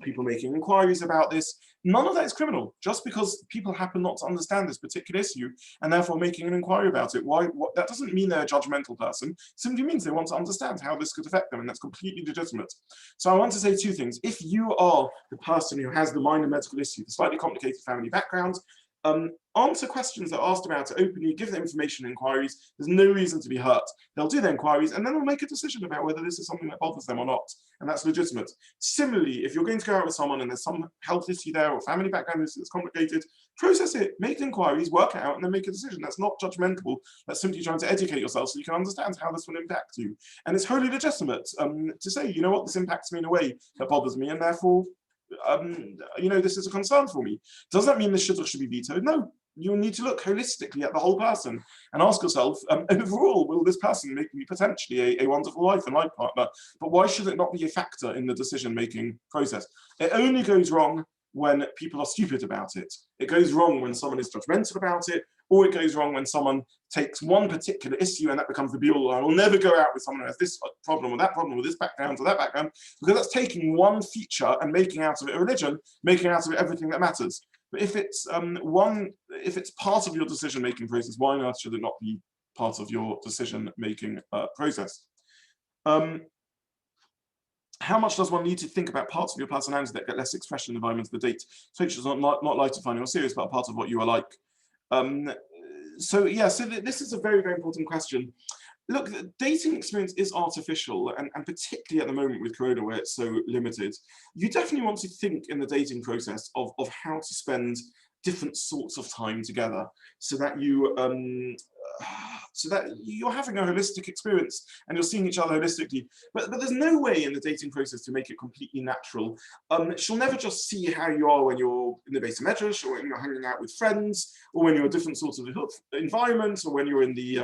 people making inquiries about this. None of that is criminal, just because people happen not to understand this particular issue and therefore making an inquiry about it. That doesn't mean they're a judgmental person, it simply means they want to understand how this could affect them, and that's completely legitimate. So I want to say two things. If you are the person who has the minor medical issue, the slightly complicated family background, answer questions that are asked about it openly, give them information and inquiries. There's no reason to be hurt. They'll do their inquiries and then they'll make a decision about whether this is something that bothers them or not, and that's legitimate. Similarly, if you're going to go out with someone and there's some health issue there or family background issue that's complicated, process it, make inquiries, work it out, and then make a decision. That's not judgmental. That's simply trying to educate yourself so you can understand how this will impact you. And it's wholly legitimate to say, you know what, this impacts me in a way that bothers me, and therefore this is a concern for me. Does that mean the shidduch should be vetoed? No. You need to look holistically at the whole person and ask yourself, overall, will this person make me potentially a wonderful wife and life partner? But why should it not be a factor in the decision-making process? It only goes wrong when people are stupid about it. It goes wrong when someone is judgmental about it, or it goes wrong when someone takes one particular issue and that becomes the be-all. I will never go out with someone who has this problem or that problem or this background or that background, because that's taking one feature and making out of it a religion, making out of it everything that matters. But if it's part of your decision-making process, why on earth should it not be part of your decision-making process? How much does one need to think about parts of your personality that get less expression in the environment of the date? So it's not light or funny or serious, but a part of what you are like. So this is a very, very important question. Look, the dating experience is artificial, and particularly at the moment with Corona, where it's so limited, you definitely want to think in the dating process of how to spend different sorts of time together, so that you're having a holistic experience and you're seeing each other holistically. But there's no way in the dating process to make it completely natural. She'll never just see how you are when you're in the Beis Medrash, or when you're hanging out with friends, or when you're in different sorts of environments, or when you're in the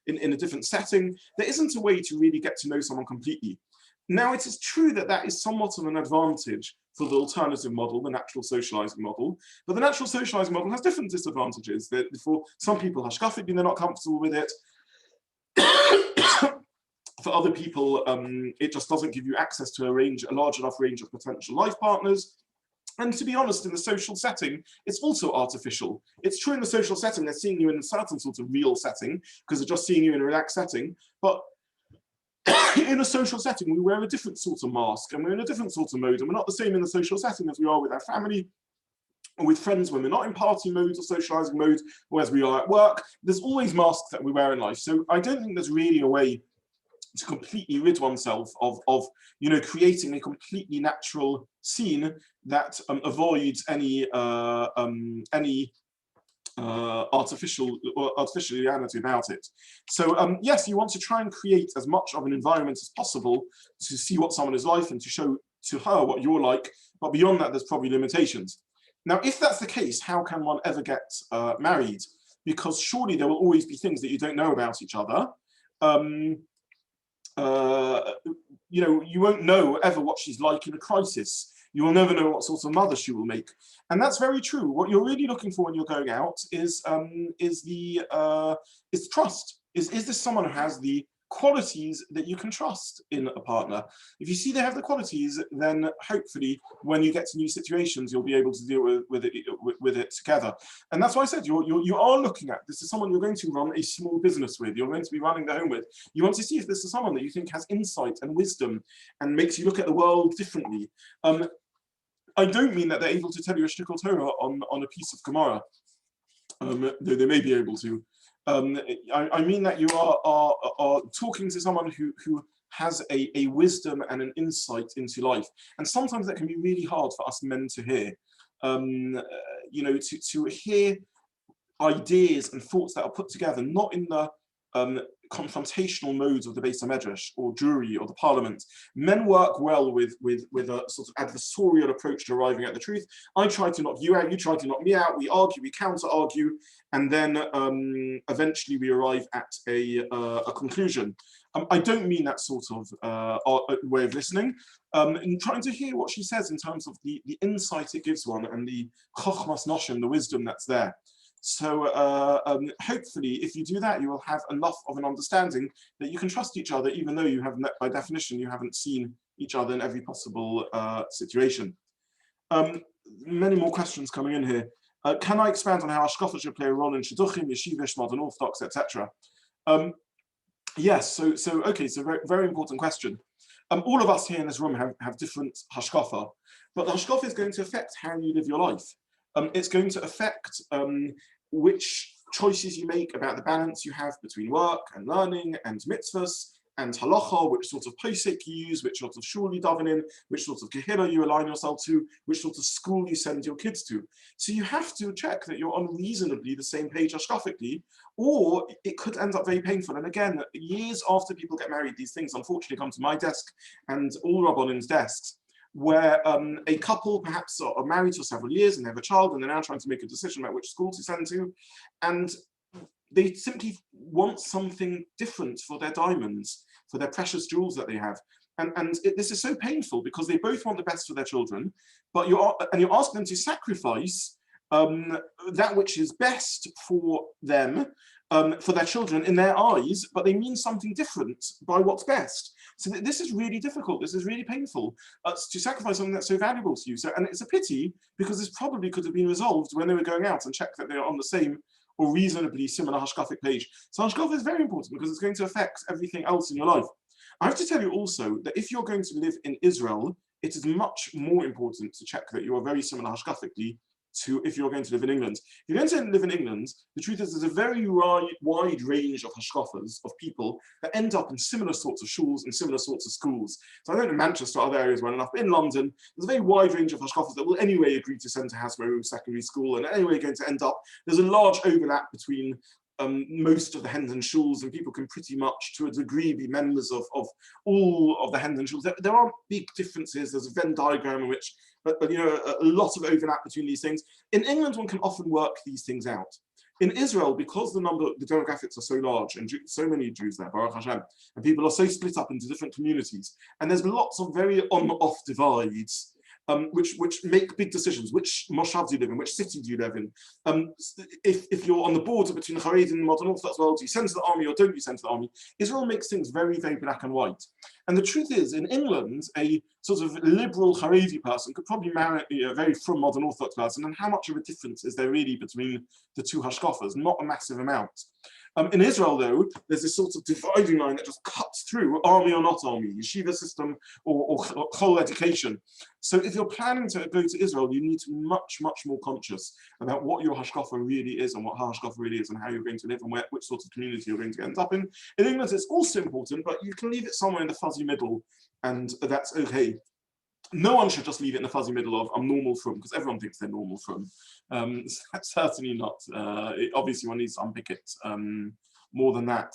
in a different setting. There isn't a way to really get to know someone completely. Now, it is true that that is somewhat of an advantage for the alternative model, the natural socializing model, but the natural socializing model has different disadvantages. For some people, hashkafit, they're not comfortable with it. For other people, it just doesn't give you access to a large enough range of potential life partners. And to be honest, in the social setting, it's also artificial. It's true in the social setting, they're seeing you in a certain sort of real setting, because they're just seeing you in a relaxed setting, but in a social setting, we wear a different sort of mask, and we're in a different sort of mode, and we're not the same in the social setting as we are with our family or with friends when we're not in party mode or socializing mode, or as we are at work. There's always masks that we wear in life. So I don't think there's really a way to completely rid oneself of creating a completely natural scene that avoids any artificiality about it. So yes, you want to try and create as much of an environment as possible to see what someone is like and to show to her what you're like, but beyond that, there's probably limitations. Now, if that's the case, how can one ever get married? Because surely there will always be things that you don't know about each other. You won't know ever what she's like in a crisis. You will never know what sort of mother she will make. And that's very true. What you're really looking for when you're going out is trust. Is this someone who has the qualities that you can trust in a partner? If you see they have the qualities, then hopefully when you get to new situations, you'll be able to deal with it together. And that's why I said you are looking at, this is someone you're going to run a small business with, you're going to be running the home with. You want to see if this is someone that you think has insight and wisdom and makes you look at the world differently. I don't mean that they're able to tell you a shtickle Torah on a piece of Gemara, though they may be able to. I mean that you are talking to someone who has a wisdom and an insight into life. And sometimes that can be really hard for us men to hear. To hear ideas and thoughts that are put together, not in the confrontational modes of the Beis Medrash or jury or the parliament. Men work well with a sort of adversarial approach to arriving at the truth. I try to knock you out, you try to knock me out, we argue, we counter-argue, and then eventually we arrive at a conclusion. I don't mean that sort of way of listening. In trying to hear what she says in terms of the insight it gives one and the chochmas noshim, the wisdom that's there. So hopefully, if you do that, you will have enough of an understanding that you can trust each other, even though you have, by definition, you haven't seen each other in every possible situation. Many more questions coming in here. Can I expand on how hashkafa should play a role in Shidduchim, Yeshivish, Modern Orthodox, etc.? Yes, so very, very important question. All of us here in this room have different hashkafa, but the hashkafa is going to affect how you live your life. It's going to affect which choices you make about the balance you have between work and learning and mitzvahs and halacha, which sort of posek you use, which sort of shul you daven in, which sort of kehillah you align yourself to, which sort of school you send your kids to. So you have to check that you're on reasonably the same page hashkafically, or it could end up very painful. And again, years after people get married, these things unfortunately come to my desk and all Rabbanim's desks, where a couple perhaps are married for several years and they have a child and they're now trying to make a decision about which school to send to, and they simply want something different for their diamonds, for their precious jewels that they have. This is so painful because they both want the best for their children, but you're asking them to sacrifice that which is best for them, for their children in their eyes, but they mean something different by what's best. So this is really difficult. This is really painful to sacrifice something that's so valuable to you. So, and it's a pity because this probably could have been resolved when they were going out and check that they're on the same or reasonably similar hashkafic page. So hashkafa is very important because it's going to affect everything else in your life. I have to tell you also that if you're going to live in Israel, it is much more important to check that you are very similar hashkafically to if you're going to live in England. If you're going to live in England, the truth is there's a very wide range of hashkafas, of people that end up in similar sorts of shuls and similar sorts of schools. So I don't know Manchester or other areas well enough, but in London, there's a very wide range of hashkafas that will anyway agree to send to Hasbro Secondary School and anyway going to end up, there's a large overlap between most of the Hendon shuls, and people can pretty much, to a degree, be members of all of the Hendon shuls. There aren't big differences. There's a Venn diagram in which, but you know, a lot of overlap between these things. In England, one can often work these things out. In Israel, because the demographics are so large and so many Jews there, Baruch Hashem, and people are so split up into different communities, and there's lots of very on-off divides. Which make big decisions. Which moshav do you live in? Which city do you live in? If you're on the border between Haredim and Modern Orthodox world, do you send to the army or don't you send to the army? Israel makes things very, very black and white. And the truth is, in England, a sort of liberal Haredi person could probably marry a very from Modern Orthodox person, and how much of a difference is there really between the two hashkafas? Not a massive amount. In Israel, though, there's this sort of dividing line that just cuts through army or not army, yeshiva system or whole education. So if you're planning to go to Israel, you need to be much, much more conscious about what your hashkafa really is and what hashkafa really is and how you're going to live and which sort of community you're going to end up in. In England, it's also important, but you can leave it somewhere in the fuzzy middle, and that's okay. No one should just leave it in the fuzzy middle of I'm normal from, because everyone thinks they're normal from. So that's certainly not. Obviously, one needs to unpick it more than that.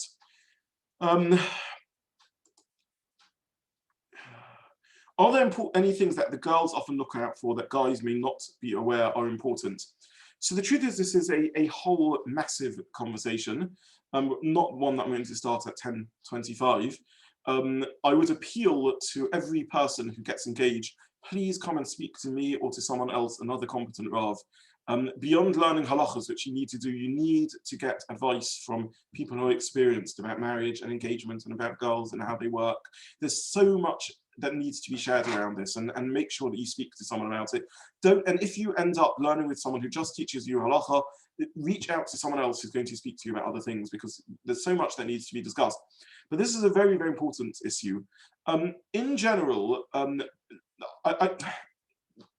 Are there any things that the girls often look out for that guys may not be aware are important? So the truth is, this is a whole massive conversation, not one that I'm going to start at 10:25. I would appeal to every person who gets engaged, please come and speak to me or to someone else, another competent Rav. Beyond learning halachas, which you need to do, you need to get advice from people who are experienced about marriage and engagement and about girls and how they work. There's so much that needs to be shared around this, and make sure that you speak to someone about it. And if you end up learning with someone who just teaches you halacha, reach out to someone else who's going to speak to you about other things, because there's so much that needs to be discussed. But this is a very, very important issue. In general,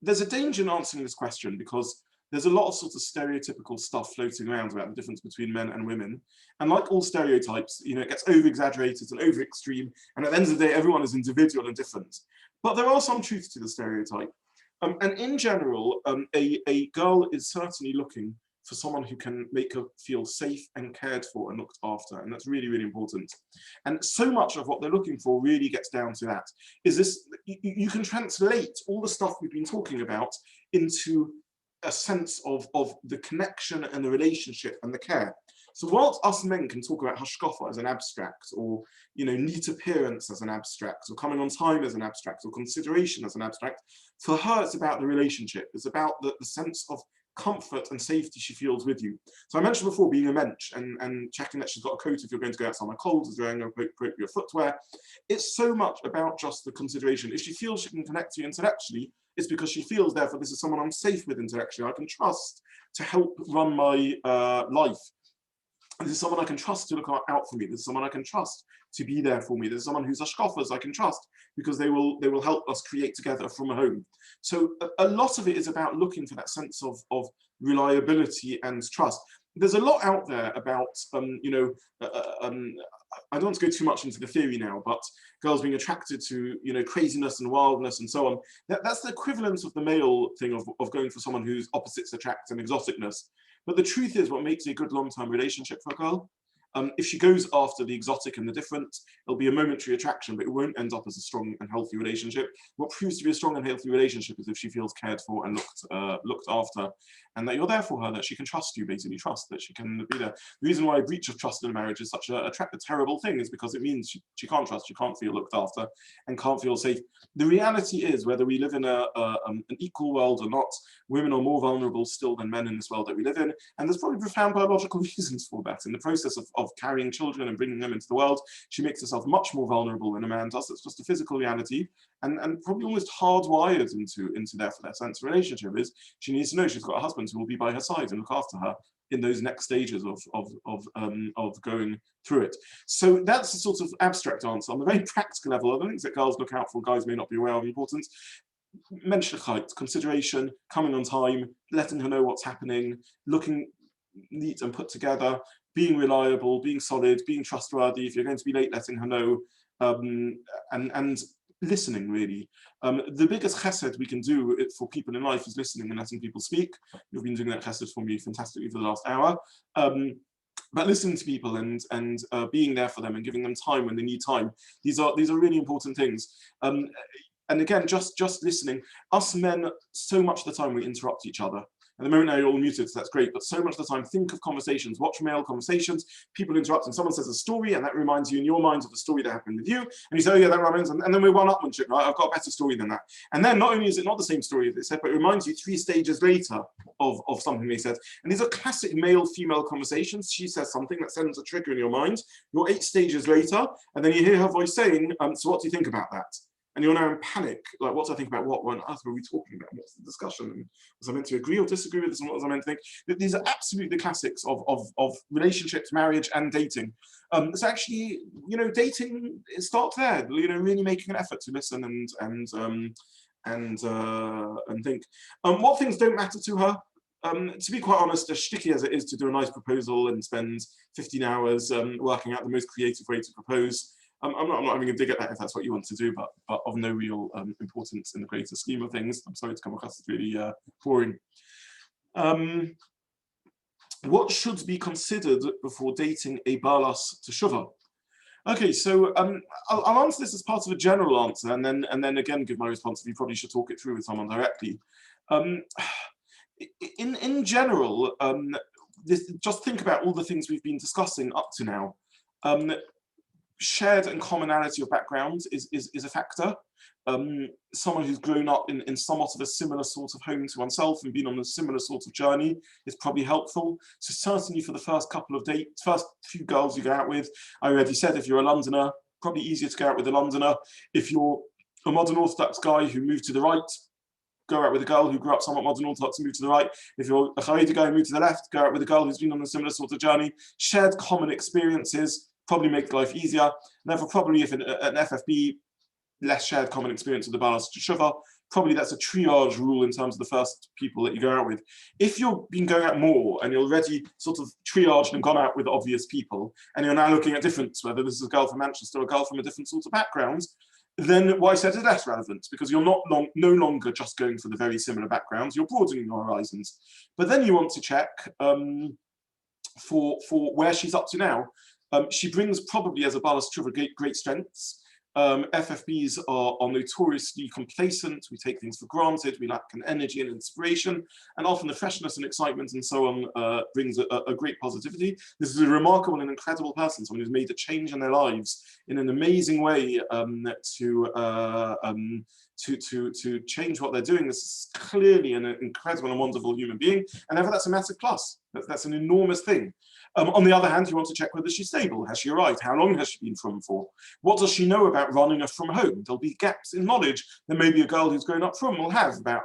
there's a danger in answering this question because there's a lot of sort of stereotypical stuff floating around about the difference between men and women. And like all stereotypes, you know, it gets over-exaggerated and over-extreme, and at the end of the day, everyone is individual and different. But there are some truths to the stereotype. And in general, a girl is certainly looking for someone who can make her feel safe and cared for and looked after. And that's really, really important. And so much of what they're looking for really gets down to that. Is this, you can translate all the stuff we've been talking about into a sense of the connection and the relationship and the care. So whilst us men can talk about hashkafa as an abstract, or neat appearance as an abstract, or coming on time as an abstract, or consideration as an abstract, for her it's about the relationship. It's about the sense of comfort and safety she feels with you. So I mentioned before being a mensch and checking that she's got a coat if you're going to go out somewhere cold, is wearing appropriate footwear. It's so much about just the consideration. If she feels she can connect to you intellectually, it's because she feels, therefore, this is someone I'm safe with intellectually. I can trust to help run my life. This is someone I can trust to look out for me. This is someone I can trust to be there for me. This is someone who's hashkafas I can trust because they will help us create together from a home. So a lot of it is about looking for that sense of reliability and trust. There's a lot out there about, I don't want to go too much into the theory now, but girls being attracted to, craziness and wildness and so on. That's the equivalent of the male thing of going for someone whose opposites attract and exoticness. But the truth is, what makes a good long-term relationship for a girl, if she goes after the exotic and the different, it'll be a momentary attraction, but it won't end up as a strong and healthy relationship. What proves to be a strong and healthy relationship is if she feels cared for and looked after, and that you're there for her, that she can trust you, basically trust that she can be there. The reason why a breach of trust in a marriage is such a terrible thing is because it means she can't trust, she can't feel looked after, and can't feel safe. The reality is, whether we live in an equal world or not, women are more vulnerable still than men in this world that we live in, and there's probably profound biological reasons for that. In the process of carrying children and bringing them into the world, she makes herself much more vulnerable than a man does. It's just a physical reality, and probably almost hardwired into therefore that sense of relationship is she needs to know she's got a husband who will be by her side and look after her in those next stages of going through it. So that's a sort of abstract answer. On the very practical level, the things that girls look out for, guys may not be aware of importance: menschlichkeit, consideration, coming on time, letting her know what's happening, looking neat and put together, being reliable, being solid, being trustworthy. If you're going to be late, letting her know, and listening, really. The biggest chesed we can do for people in life is listening and letting people speak. You've been doing that chesed for me fantastically for the last hour. But listening to people and being there for them and giving them time when they need time. These are really important things. And again, just listening. Us men, so much of the time we interrupt each other. At the moment now you're all muted, so that's great, but so much of the time, think of conversations, watch male conversations, people interrupt, and someone says a story, and that reminds you in your mind of the story that happened with you, and you say, oh yeah, that reminds, and then we're one-upmanship, right? I've got a better story than that. And then not only is it not the same story as they said, but it reminds you 3 stages later of something they said. And these are classic male-female conversations. She says something that sends a trigger in your mind, you're 8 stages later, and then you hear her voice saying, so what do you think about that? And you're now in panic, like, what do I think about what? What on earth were we talking about? What's the discussion? And was I meant to agree or disagree with this? And what was I meant to think? These are absolutely the classics of relationships, marriage, and dating. So actually, dating, it starts there. Really making an effort to listen and think. What things don't matter to her? To be quite honest, as sticky as it is to do a nice proposal and spend 15 hours working out the most creative way to propose, I'm not having a dig at that if that's what you want to do, but of no real importance in the greater scheme of things. I'm sorry to come across as really boring. What should be considered before dating a balas teshuvah? Okay, so I'll answer this as part of a general answer, and then again give my response. You probably should talk it through with someone directly. In general, just think about all the things we've been discussing up to now. Shared and commonality of backgrounds is a factor. Someone who's grown up in somewhat of a similar sort of home to oneself and been on a similar sort of journey is probably helpful. So certainly for the first couple of dates, first few girls you go out with, I already said, if you're a Londoner, probably easier to go out with a Londoner. If you're a modern Orthodox guy who moved to the right, go out with a girl who grew up somewhat modern Orthodox and moved to the right. If you're a Haredi guy who moved to the left, go out with a girl who's been on a similar sort of journey. Shared common experiences probably make life easier. And therefore, probably if an FFB, less shared common experience with the balas teshuvah, probably that's a triage rule in terms of the first people that you go out with. If you've been going out more and you're already sort of triaged and gone out with obvious people, and you're now looking at difference, whether this is a girl from Manchester or a girl from a different sort of background, then what I said is less relevant, because you're no longer just going for the very similar backgrounds, you're broadening your horizons. But then you want to check for where she's up to now. She brings probably as a balas teshuvah great strengths. FFBs are notoriously complacent. We take things for granted. We lack an energy and inspiration, and often the freshness and excitement and so on brings a great positivity. This is a remarkable and incredible person, someone who's made a change in their lives in an amazing way to change what they're doing. This is clearly an incredible and wonderful human being, and therefore that's a massive plus. That's an enormous thing. On the other hand, you want to check whether she's stable. Has she arrived? How long has she been from for? What does she know about running a from home? There'll be gaps in knowledge that maybe a girl who's grown up from will have about,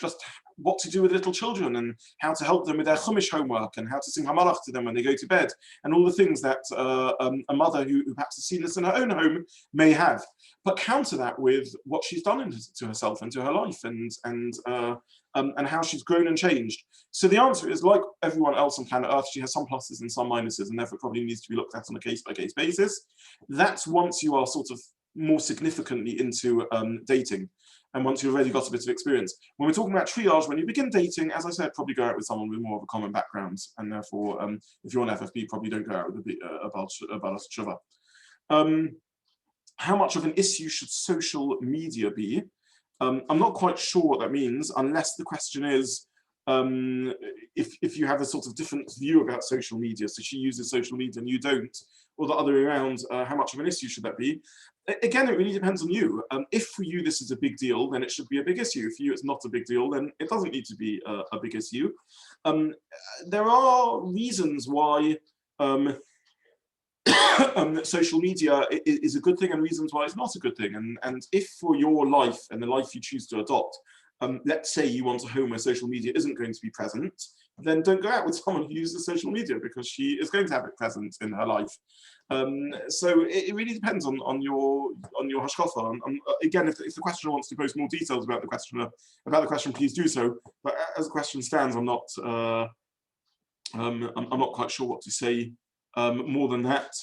just what to do with little children and how to help them with their Chumash homework and how to sing Hamalach to them when they go to bed, and all the things that a mother who perhaps has seen this in her own home may have. But counter that with what she's done to herself and to her life, and how she's grown and changed. So the answer is, like everyone else on planet Earth, she has some pluses and some minuses, and therefore probably needs to be looked at on a case-by-case basis. That's once you are sort of more significantly into dating, and once you've already got a bit of experience. When we're talking about triage, when you begin dating, as I said, probably go out with someone with more of a common background, and therefore, if you're an FFP, probably don't go out with a Baal Tshuva. How much of an issue should social media be? I'm not quite sure what that means, unless the question is, if you have a sort of different view about social media, so she uses social media and you don't, or the other way around, how much of an issue should that be? Again, it really depends on you. If for you this is a big deal, then it should be a big issue. For you it's not a big deal, then it doesn't need to be a big issue. There are reasons why social media is a good thing and reasons why it's not a good thing. And if for your life and the life you choose to adopt, let's say you want a home where social media isn't going to be present, then don't go out with someone who uses social media, because she is going to have it present in her life. So it really depends on your hashkafa. Again, if the questioner wants to post more details about the question, please do so. But as the question stands, I'm not quite sure what to say more than that.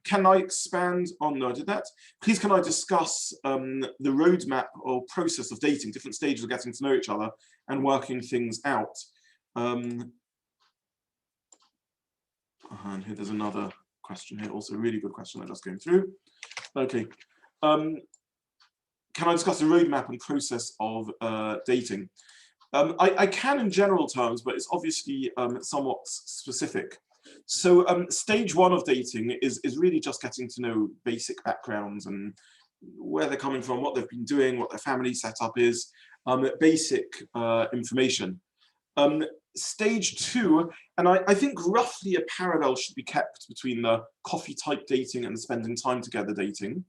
Can I expand on? No, I did that. Please, can I discuss the roadmap or process of dating, different stages of getting to know each other and working things out? And here there's another question here, also a really good question I'm just going through. Okay. Can I discuss the roadmap and process of dating? I can in general terms, but it's obviously somewhat specific. So stage one of dating is really just getting to know basic backgrounds and where they're coming from, what they've been doing, what their family setup is, basic information. Stage two, and I think roughly a parallel should be kept between the coffee type dating and the spending time together dating.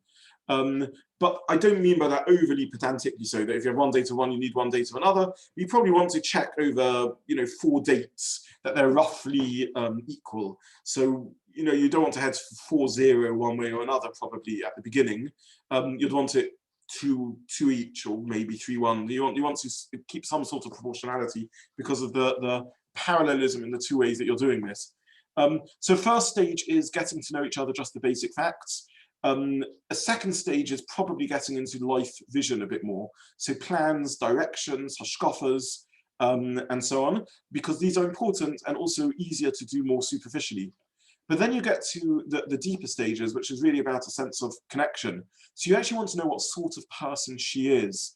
But I don't mean by that overly pedantically, so that if you have one date of one, you need one date of another. You probably want to check over, 4 dates that they're roughly equal. So, you don't want to head 4-0 one way or another, probably at the beginning. You'd want it 2 each, or maybe 3-1. You want to keep some sort of proportionality because of the parallelism in the 2 ways that you're doing this. So first stage is getting to know each other, just the basic facts. A second stage is probably getting into life vision a bit more. So plans, directions, hashkafas, and so on, because these are important and also easier to do more superficially. But then you get to the deeper stages, which is really about a sense of connection. So you actually want to know what sort of person she is,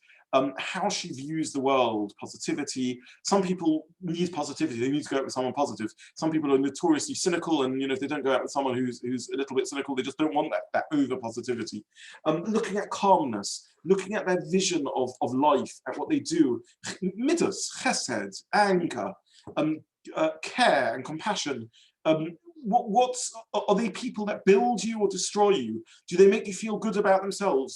how she views the world, positivity. Some people need positivity, they need to go out with someone positive. Some people are notoriously cynical, and if they don't go out with someone who's a little bit cynical, they just don't want that over positivity. Looking at calmness, looking at their vision of life, at what they do, midas, chesed, anger, care and compassion. What are they people that build you or destroy you? Do they make you feel good about yourself?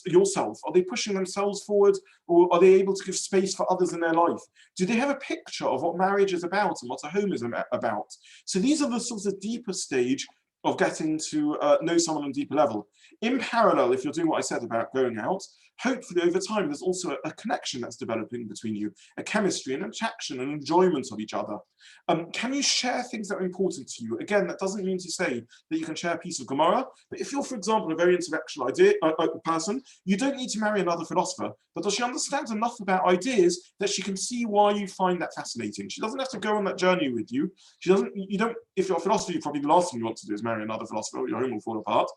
Are they pushing themselves forward, or are they able to give space for others in their life? Do they have a picture of what marriage is about and what a home is about? So these are the sorts of deeper stage of getting to know someone on a deeper level. In parallel, if you're doing what I said about going out, hopefully over time there's also a connection that's developing between you, a chemistry, an attraction, an enjoyment of each other. Can you share things that are important to you? Again, that doesn't mean to say that you can share a piece of Gemara, but if you're, for example, a very intellectual person, you don't need to marry another philosopher, but does she understand enough about ideas that she can see why you find that fascinating? She doesn't have to go on that journey with you. If you're a philosopher, probably the last thing you want to do is marry another philosopher, or your home will fall apart.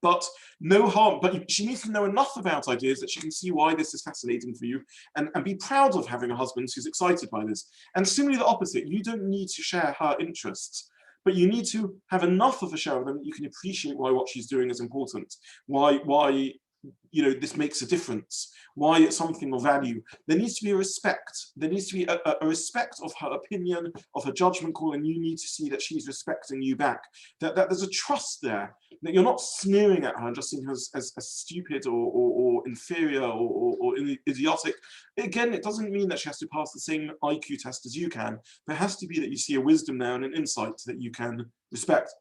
But no harm, but she needs to know enough about ideas that she can see why this is fascinating for you, and be proud of having a husband who's excited by this. And similarly the opposite, you don't need to share her interests, but you need to have enough of a share of them that you can appreciate why what she's doing is important, why this makes a difference, why it's something of value. There needs to be a respect. There needs to be a respect of her opinion, of her judgment call, and you need to see that she's respecting you back. That there's a trust there, that you're not sneering at her and just seeing her as stupid or inferior or idiotic. Again, it doesn't mean that she has to pass the same IQ test as you can. There has to be that you see a wisdom there and an insight that you can respect.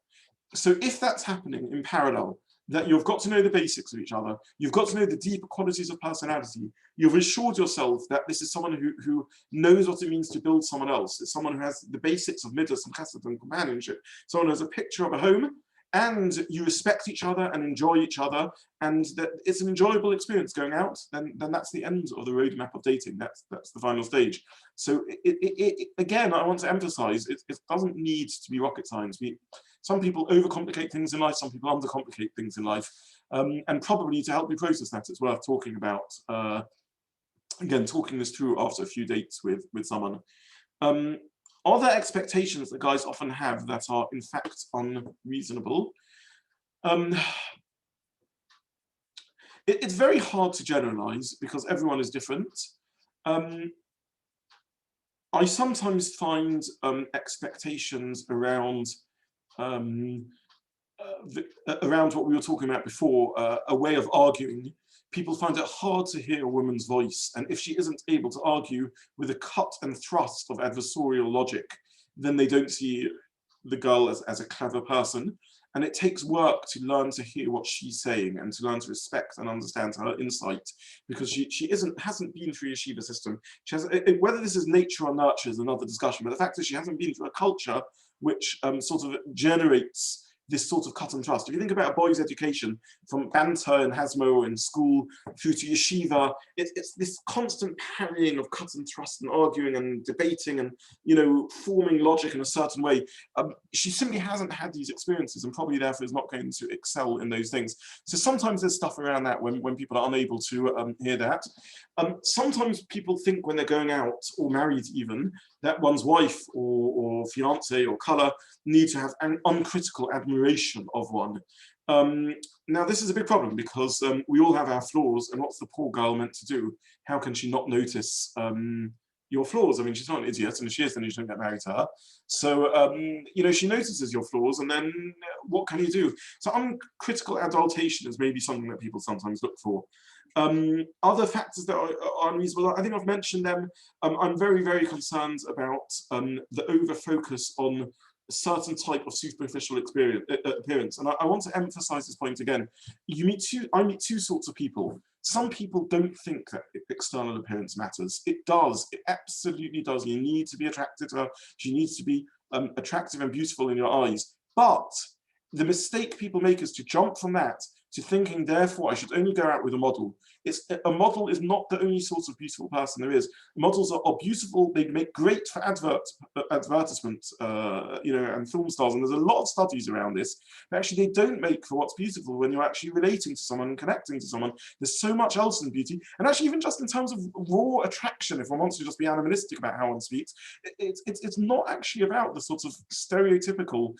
So if that's happening in parallel, that you've got to know the basics of each other, you've got to know the deeper qualities of personality, you've assured yourself that this is someone who knows what it means to build someone else, it's someone who has the basics of midas and chesed and companionship, someone who has a picture of a home, and you respect each other and enjoy each other, and that it's an enjoyable experience going out, then that's the end of the roadmap of dating. That's the final stage. So again, I want to emphasize, it doesn't need to be rocket science. Some people overcomplicate things in life, some people undercomplicate things in life. And probably to help me process that, it's worth talking about, again, talking this through after a few dates with someone. Are there expectations that guys often have that are in fact unreasonable? It's very hard to generalize because everyone is different. I sometimes find expectations around around what we were talking about before, a way of arguing. People find it hard to hear a woman's voice, and if she isn't able to argue with a cut and thrust of adversarial logic, then they don't see the girl as a clever person. And it takes work to learn to hear what she's saying and to learn to respect and understand her insight, because she hasn't been through a yeshiva system. She has, whether this is nature or nurture is another discussion, but the fact is she hasn't been through a culture which sort of generates this sort of cut and thrust. If you think about a boy's education, from banter and Hasmo in school through to yeshiva, it's this constant parrying of cut and thrust and arguing and debating and forming logic in a certain way. She simply hasn't had these experiences and probably therefore is not going to excel in those things. So sometimes there's stuff around that when people are unable to hear that. Sometimes people think when they're going out, or married even, that one's wife or fiance or color need to have an uncritical admiration of one. Now this is a big problem because we all have our flaws, and what's the poor girl meant to do? How can she not notice your flaws? I mean, she's not an idiot, and if she is, then you shouldn't get married to her. So, she notices your flaws, and then what can you do? So uncritical adultation is maybe something that people sometimes look for. Other factors that are unreasonable, I think I've mentioned them. I'm very, very concerned about the over-focus on a certain type of superficial appearance. And I want to emphasize this point again. I meet two sorts of people. Some people don't think that external appearance matters. It does. It absolutely does. You need to be attracted to her. She needs to be attractive and beautiful in your eyes. But the mistake people make is to jump from that to thinking, therefore, I should only go out with a model. A model is not the only sort of beautiful person there is. Models are beautiful. They make great for advertisements, and film stars. And there's a lot of studies around this. But actually, they don't make for what's beautiful when you're actually relating to someone and connecting to someone. There's so much else in beauty. And actually, even just in terms of raw attraction, if one wants to just be animalistic about how one speaks, it's not actually about the sort of stereotypical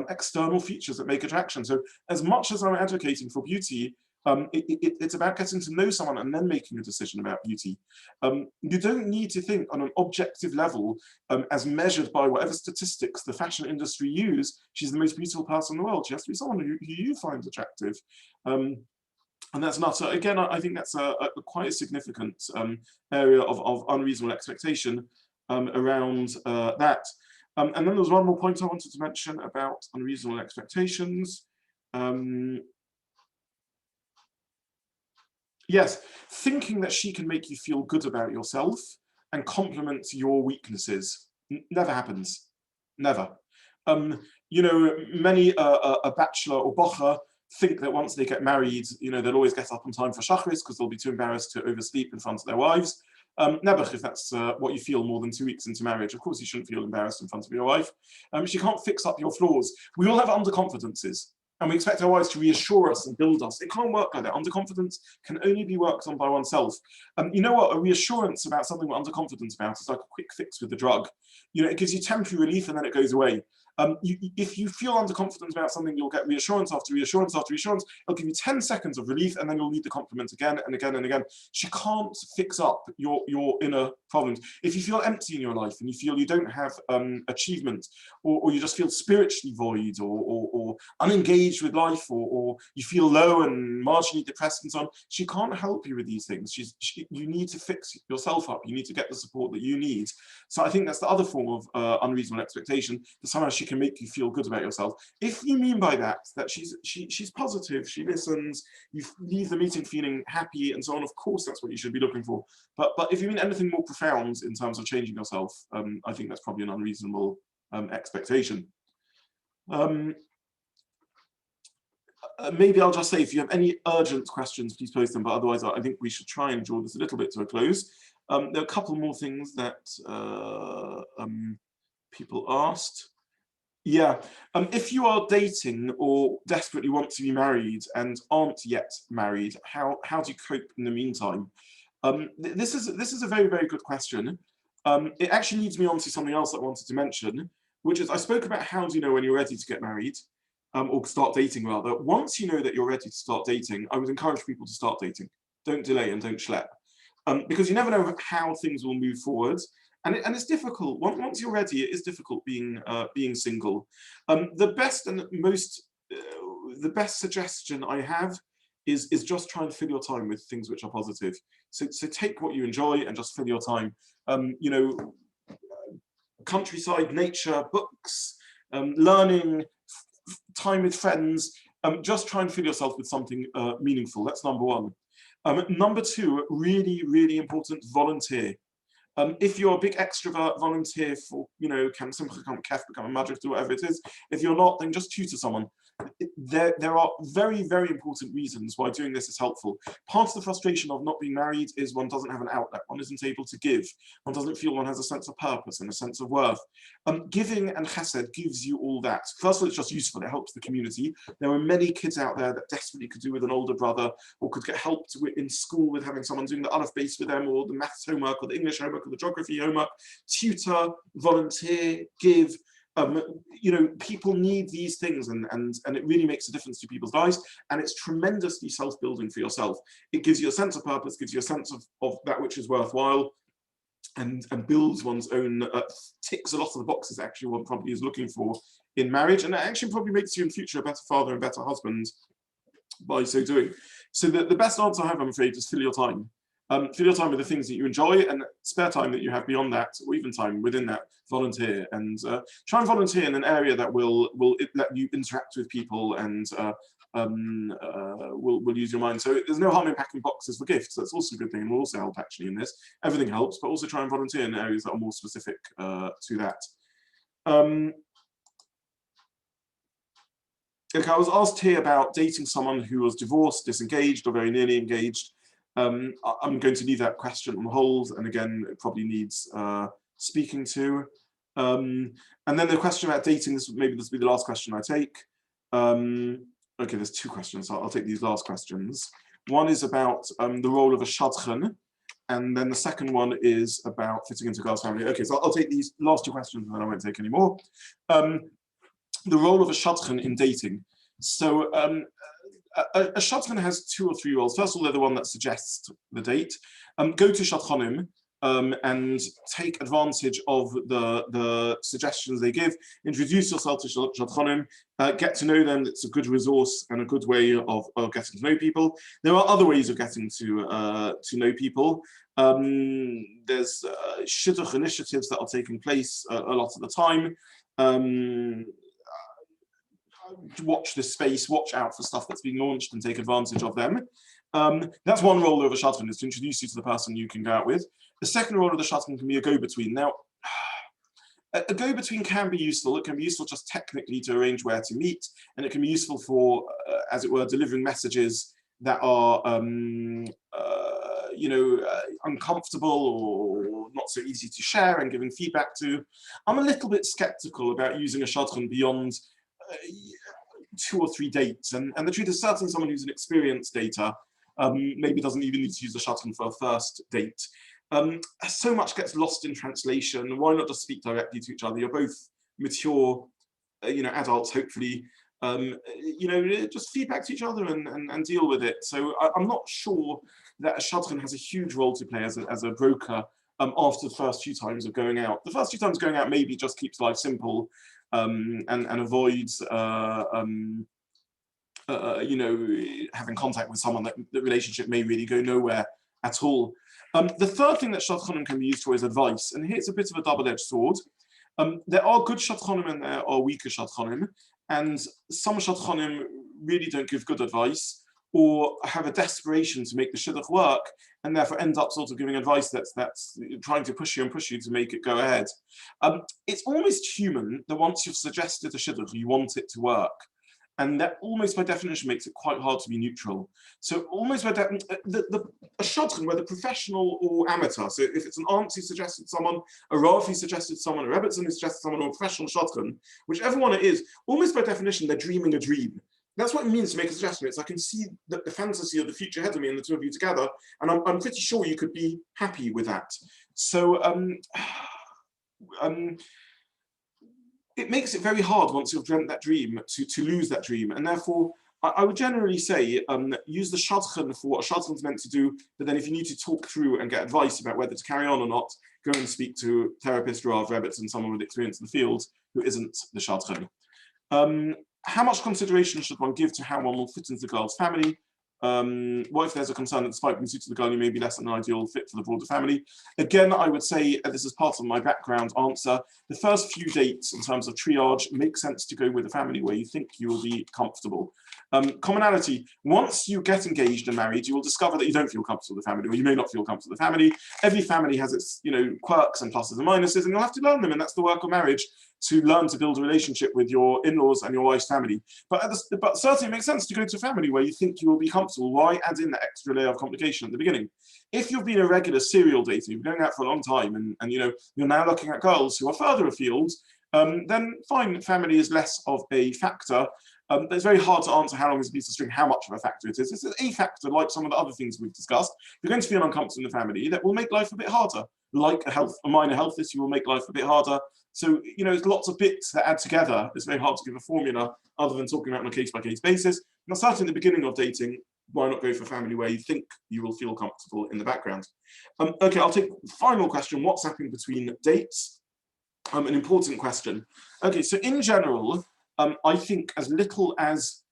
external features that make attraction. So as much as I'm advocating for beauty, it's about getting to know someone and then making a decision about beauty. You don't need to think on an objective level, as measured by whatever statistics the fashion industry use, she's the most beautiful person in the world. She has to be someone who you find attractive. And that's not, so again, I think that's quite a significant area of unreasonable expectation around that. And then there was one more point I wanted to mention about unreasonable expectations. Yes, thinking that she can make you feel good about yourself and compliment your weaknesses. Never happens. Never. Many a bachelor or bocher think that once they get married, they'll always get up on time for shachris because they'll be too embarrassed to oversleep in front of their wives. Never, if that's what you feel more than 2 weeks into marriage. Of course, you shouldn't feel embarrassed in front of your wife. She can't fix up your flaws. We all have underconfidences. and we expect our wives to reassure us and build us. It can't work like that. Underconfidence can only be worked on by oneself. You know what? A reassurance about something we're underconfident about is like a quick fix with the drug. You know, it gives you temporary relief and then it goes away. If you feel underconfident about something, you'll get reassurance after reassurance after reassurance. It'll give you 10 seconds of relief, and then you'll need the compliment again and again and again. She can't fix up your inner problems. If you feel empty in your life and you feel you don't have achievement, or you just feel spiritually void, or unengaged with life, or you feel low and marginally depressed and so on, she can't help you with these things. You need to fix yourself up. You need to get the support that you need. So I think that's the other form of unreasonable expectation, that somehow she can make you feel good about yourself. If you mean by that she's positive, she listens, you leave the meeting feeling happy and so on, of course that's what you should be looking for. But if you mean anything more profound in terms of changing yourself, I think that's probably an unreasonable expectation. Maybe I'll just say, if you have any urgent questions, please post them, but otherwise I think we should try and draw this a little bit to a close. There are a couple more things that people asked. Yeah, if you are dating or desperately want to be married and aren't yet married, how do you cope in the meantime? This is a very, very good question. It actually leads me on to something else I wanted to mention, which is I spoke about how do you know when you're ready to get married, or start dating rather. Once you know that you're ready to start dating, I would encourage people to start dating. Don't delay and don't schlep, because you never know how things will move forward. And it's difficult. Once you're ready, it is difficult being single. The best suggestion I have is just try and fill your time with things which are positive. So take what you enjoy and just fill your time. You know, countryside, nature, books, learning, time with friends. Just try and fill yourself with something meaningful. That's number one. Number two, really, really important, volunteer. If you're a big extrovert, volunteer for, you know, Camp Simcha, Camp Kef, become a magic, do whatever it is. If you're not, then just tutor someone. There are very, very important reasons why doing this is helpful. Part of the frustration of not being married is one doesn't have an outlet. One isn't able to give. One doesn't feel one has a sense of purpose and a sense of worth. Giving and chesed gives you all that. First of all, it's just useful. It helps the community. There are many kids out there that desperately could do with an older brother, or could get helped in school with having someone doing the Aleph Beis with them, or the maths homework, or the English homework, or the geography homework. Tutor, volunteer, give. You know, people need these things, and it really makes a difference to people's lives, and it's tremendously self-building for yourself. It gives you a sense of purpose, gives you a sense of that which is worthwhile, and builds one's own, ticks a lot of the boxes actually one probably is looking for in marriage, and it actually probably makes you in future a better father and better husband by so doing. So the best answer I have, I'm afraid, is fill your time. Fill your time with the things that you enjoy, and spare time that you have beyond that, or even time within that, volunteer. And try and volunteer in an area that will let you interact with people and will use your mind. So there's no harm in packing boxes for gifts. That's also a good thing, and will also help actually in this. Everything helps, but also try and volunteer in areas that are more specific to that. Okay, I was asked here about dating someone who was divorced, disengaged, or very nearly engaged. I'm going to leave that question on hold, and again, it probably needs speaking to. And then the question about dating, maybe this will be the last question I take. Okay, there's two questions, so I'll take these last questions. One is about the role of a shadchan, and then the second one is about fitting into God's family. Okay, so I'll take these last two questions, and then I won't take any more. The role of a shadchan in dating. So a shadchan has 2 or 3 roles. First of all, they're the one that suggests the date. Go to shadchanim and take advantage of the suggestions they give. Introduce yourself to shadchanim, get to know them. It's a good resource and a good way of getting to know people. There are other ways of getting to know people. There's Shidduch initiatives that are taking place a lot of the time. Watch this space, watch out for stuff that's being launched and take advantage of them. That's one role of a shadchan, is to introduce you to the person you can go out with. The second role of the shadchan can be a go-between. Now, a go-between can be useful. It can be useful just technically to arrange where to meet, and it can be useful for, as it were, delivering messages that are, uncomfortable or not so easy to share, and giving feedback to. I'm a little bit skeptical about using a shadchan beyond 2 or 3 dates. And the truth is, certainly someone who's an experienced dater maybe doesn't even need to use the shidduchim for a first date. So much gets lost in translation. Why not just speak directly to each other? You're both mature, adults, hopefully. Just feedback to each other and deal with it. So I'm not sure that a shidduchim has a huge role to play as a broker after the first few times of going out. The first few times going out maybe just keeps life simple and avoids having contact with someone that the relationship may really go nowhere at all. The third thing that shidduchim can be used for is advice, and here it's a bit of a double-edged sword. There are good shidduchim and there are weaker shidduchim, and some shidduchim really don't give good advice or have a desperation to make the shidduch work, and therefore end up sort of giving advice that's trying to push you to make it go ahead. It's almost human that once you've suggested a shidduch, you want it to work. And that almost by definition makes it quite hard to be neutral. So almost by a shidduchim, whether professional or amateur, so if it's an aunt who suggested someone, a Rav who suggested someone, a Rebbe who suggested someone, or a professional shidduchim, whichever one it is, almost by definition, they're dreaming a dream. That's what it means to make a suggestion. It's I can see the fantasy of the future ahead of me and the two of you together, and I'm pretty sure you could be happy with that. So it makes it very hard once you've dreamt that dream to lose that dream, and therefore I would generally say use the shidduchim for what a shidduchim is meant to do, but then if you need to talk through and get advice about whether to carry on or not, go and speak to therapist, Rav, Rebbe, and someone with experience in the field who isn't the shidduchim. How much consideration should one give to how one will fit into the girl's family? What if there's a concern that despite being suited to the girl, you may be less than an ideal fit for the broader family? Again, I would say, this is part of my background answer, the first few dates in terms of triage make sense to go with a family where you think you will be comfortable. Commonality, once you get engaged and married, you will discover that you don't feel comfortable with the family, or you may not feel comfortable with the family. Every family has its quirks and pluses and minuses, and you'll have to learn them, and that's the work of marriage, to learn to build a relationship with your in-laws and your wife's family. But certainly it makes sense to go to a family where you think you will be comfortable. Why add in that extra layer of complication at the beginning? If you've been a regular serial dater, you've been going out for a long time, and you're now looking at girls who are further afield, then fine, family is less of a factor. But it's very hard to answer how long is a piece of string, how much of a factor it is. It's a factor, like some of the other things we've discussed. If you're going to feel uncomfortable in the family, that will make life a bit harder. Like a minor health issue will make life a bit harder. So, there's lots of bits that add together. It's very hard to give a formula other than talking about on a case-by-case basis. Now, certainly in the beginning of dating, why not go for a family where you think you will feel comfortable in the background? Okay, I'll take the final question. What's happening between dates? An important question. Okay, so in general, I think as little as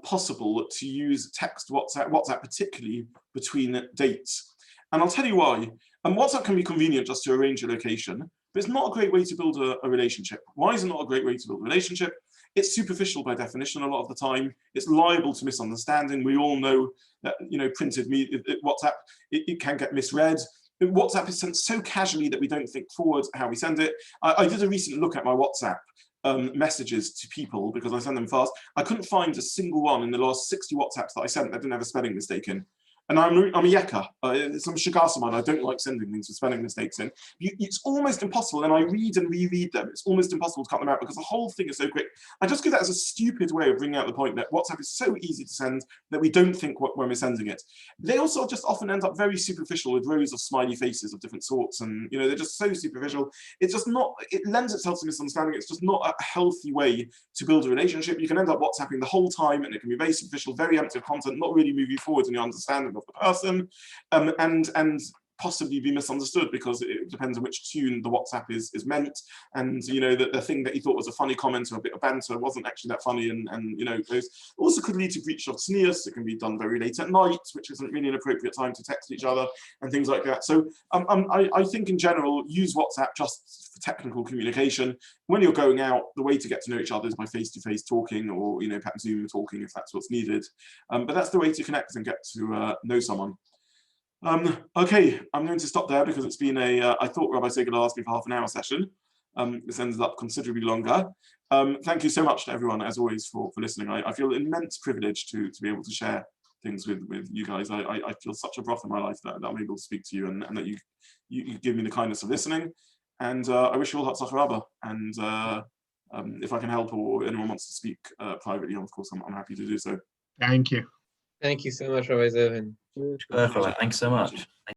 possible to use text WhatsApp particularly between dates. And I'll tell you why. WhatsApp can be convenient just to arrange a location, but it's not a great way to build a relationship. Why is it not a great way to build a relationship? It's superficial by definition a lot of the time. It's liable to misunderstanding. We all know that printed media, WhatsApp, it can get misread. WhatsApp is sent so casually that we don't think forward how we send it. I did a recent look at my WhatsApp messages to people because I send them fast. I couldn't find a single one in the last 60 WhatsApps that I sent that didn't have a spelling mistake in. And I'm a yeka. It's some shigasaman. I don't like sending things with spelling mistakes in. It's almost impossible, and I read and reread them. It's almost impossible to cut them out because the whole thing is so quick. I just give that as a stupid way of bringing out the point that WhatsApp is so easy to send that we don't think when we're sending it. They also just often end up very superficial with rows of smiley faces of different sorts, and they're just so superficial. It's just not. It lends itself to misunderstanding. It's just not a healthy way to build a relationship. You can end up WhatsApping the whole time, and it can be very superficial, very empty of content, not really move you forward in your understanding of the person, and possibly be misunderstood because it depends on which tune the WhatsApp is meant, and the thing that you thought was a funny comment or a bit of banter wasn't actually that funny, and those also could lead to breach of sneers. It can be done very late at night, which isn't really an appropriate time to text each other and things like that. So I think in general, use WhatsApp just for technical communication. When you're going out, the way to get to know each other is by face-to-face talking, or perhaps Zoom talking if that's what's needed. But that's the way to connect and get to know someone. Okay, I'm going to stop there because it's been I thought Rabbi Segal asked me for half an hour session. This ended up considerably longer. Thank you so much to everyone, as always, for listening. I feel immense privilege to be able to share things with you guys. I feel such a broth in my life that I'm able to speak to you, and that you give me the kindness of listening. And I wish you all Hatzach Rabba, and if I can help or anyone wants to speak privately, of course, I'm happy to do so. Thank you. Thank you so much, Rabbi Zobin. Perfect. Thanks so much.